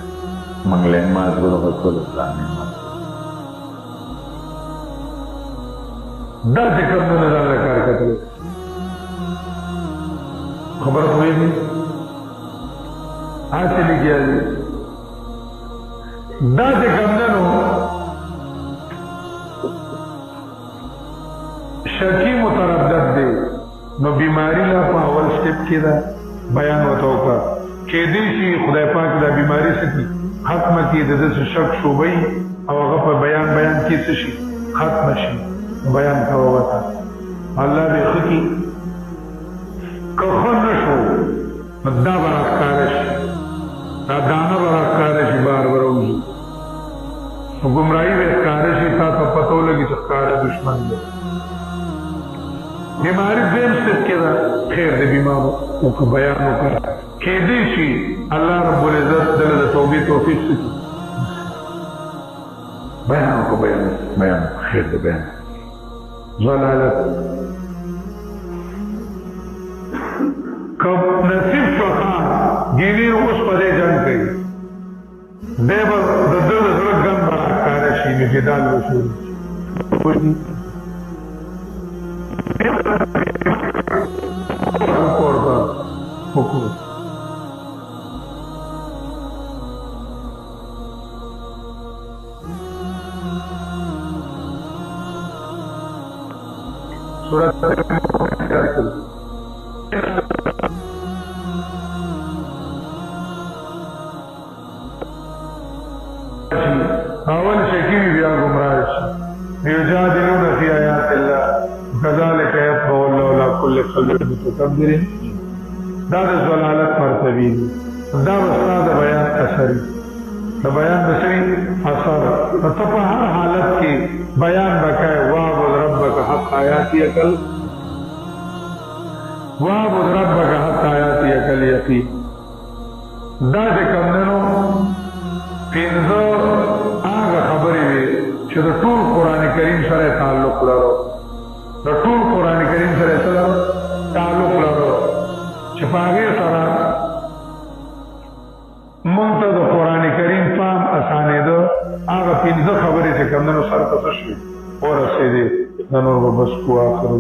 منگلین ماز گلو خطول اسلامی ماز در سے کرنے نظر لے کار کتا دے خبر ہوئی نہیں آج سے لگیا جی در سے کرنے نو شکی متردد دے نو بیماری لا پا اول سٹیپ کی دا بیان وتاو کا کہ دیشی خدای پاک دا بیماری سکی ختم کی دا سے شک شوبئی او غفا بیان کی سشی ختم شی بیان کا وتا اللہ بے خکی کخن نشو دا براکارش دا دانا براکارش بار بروزو گمراہی بے کارشی تا تو پتو لگی چکار دشمن دے بیماری دیم سب کے دا خیر دے بیماروں کو بیانوں کر کہ دیشی اللہ رب العزت دل توبی توفیق سکی بیانوں کو بیان خیر دے بیان ضلالت کب نصیب شوخان گینیر اس پدے جنگ گئی دیبر دل زرگن برا کارشی میں جدال رسول حکومت اول شکی بیا گمراہ یجادلون فی آیات اللہ کذالک یطبع اللہ علی کل قلب متکبر دا ضلالت مرتبی دا استاد بیان اثری دا بیان بسری اثر تپا ہر حالت کی بیان بکائے وعبد ربک حق آیاتی اکل وعبد ربک حق آیاتی اکل یقین دا جکم ننو پینزو آگا خبری وی چه دا طول قرآن کریم سر تعلق لرو دا طول قرآن کریم سر تعلق لرو چپاگی سرا منتا دا قرآن کریم فام اسانے دا آگا پینزا خبری سے کم دنو سر تسشوی اور اسے دے دنور بس کو آخر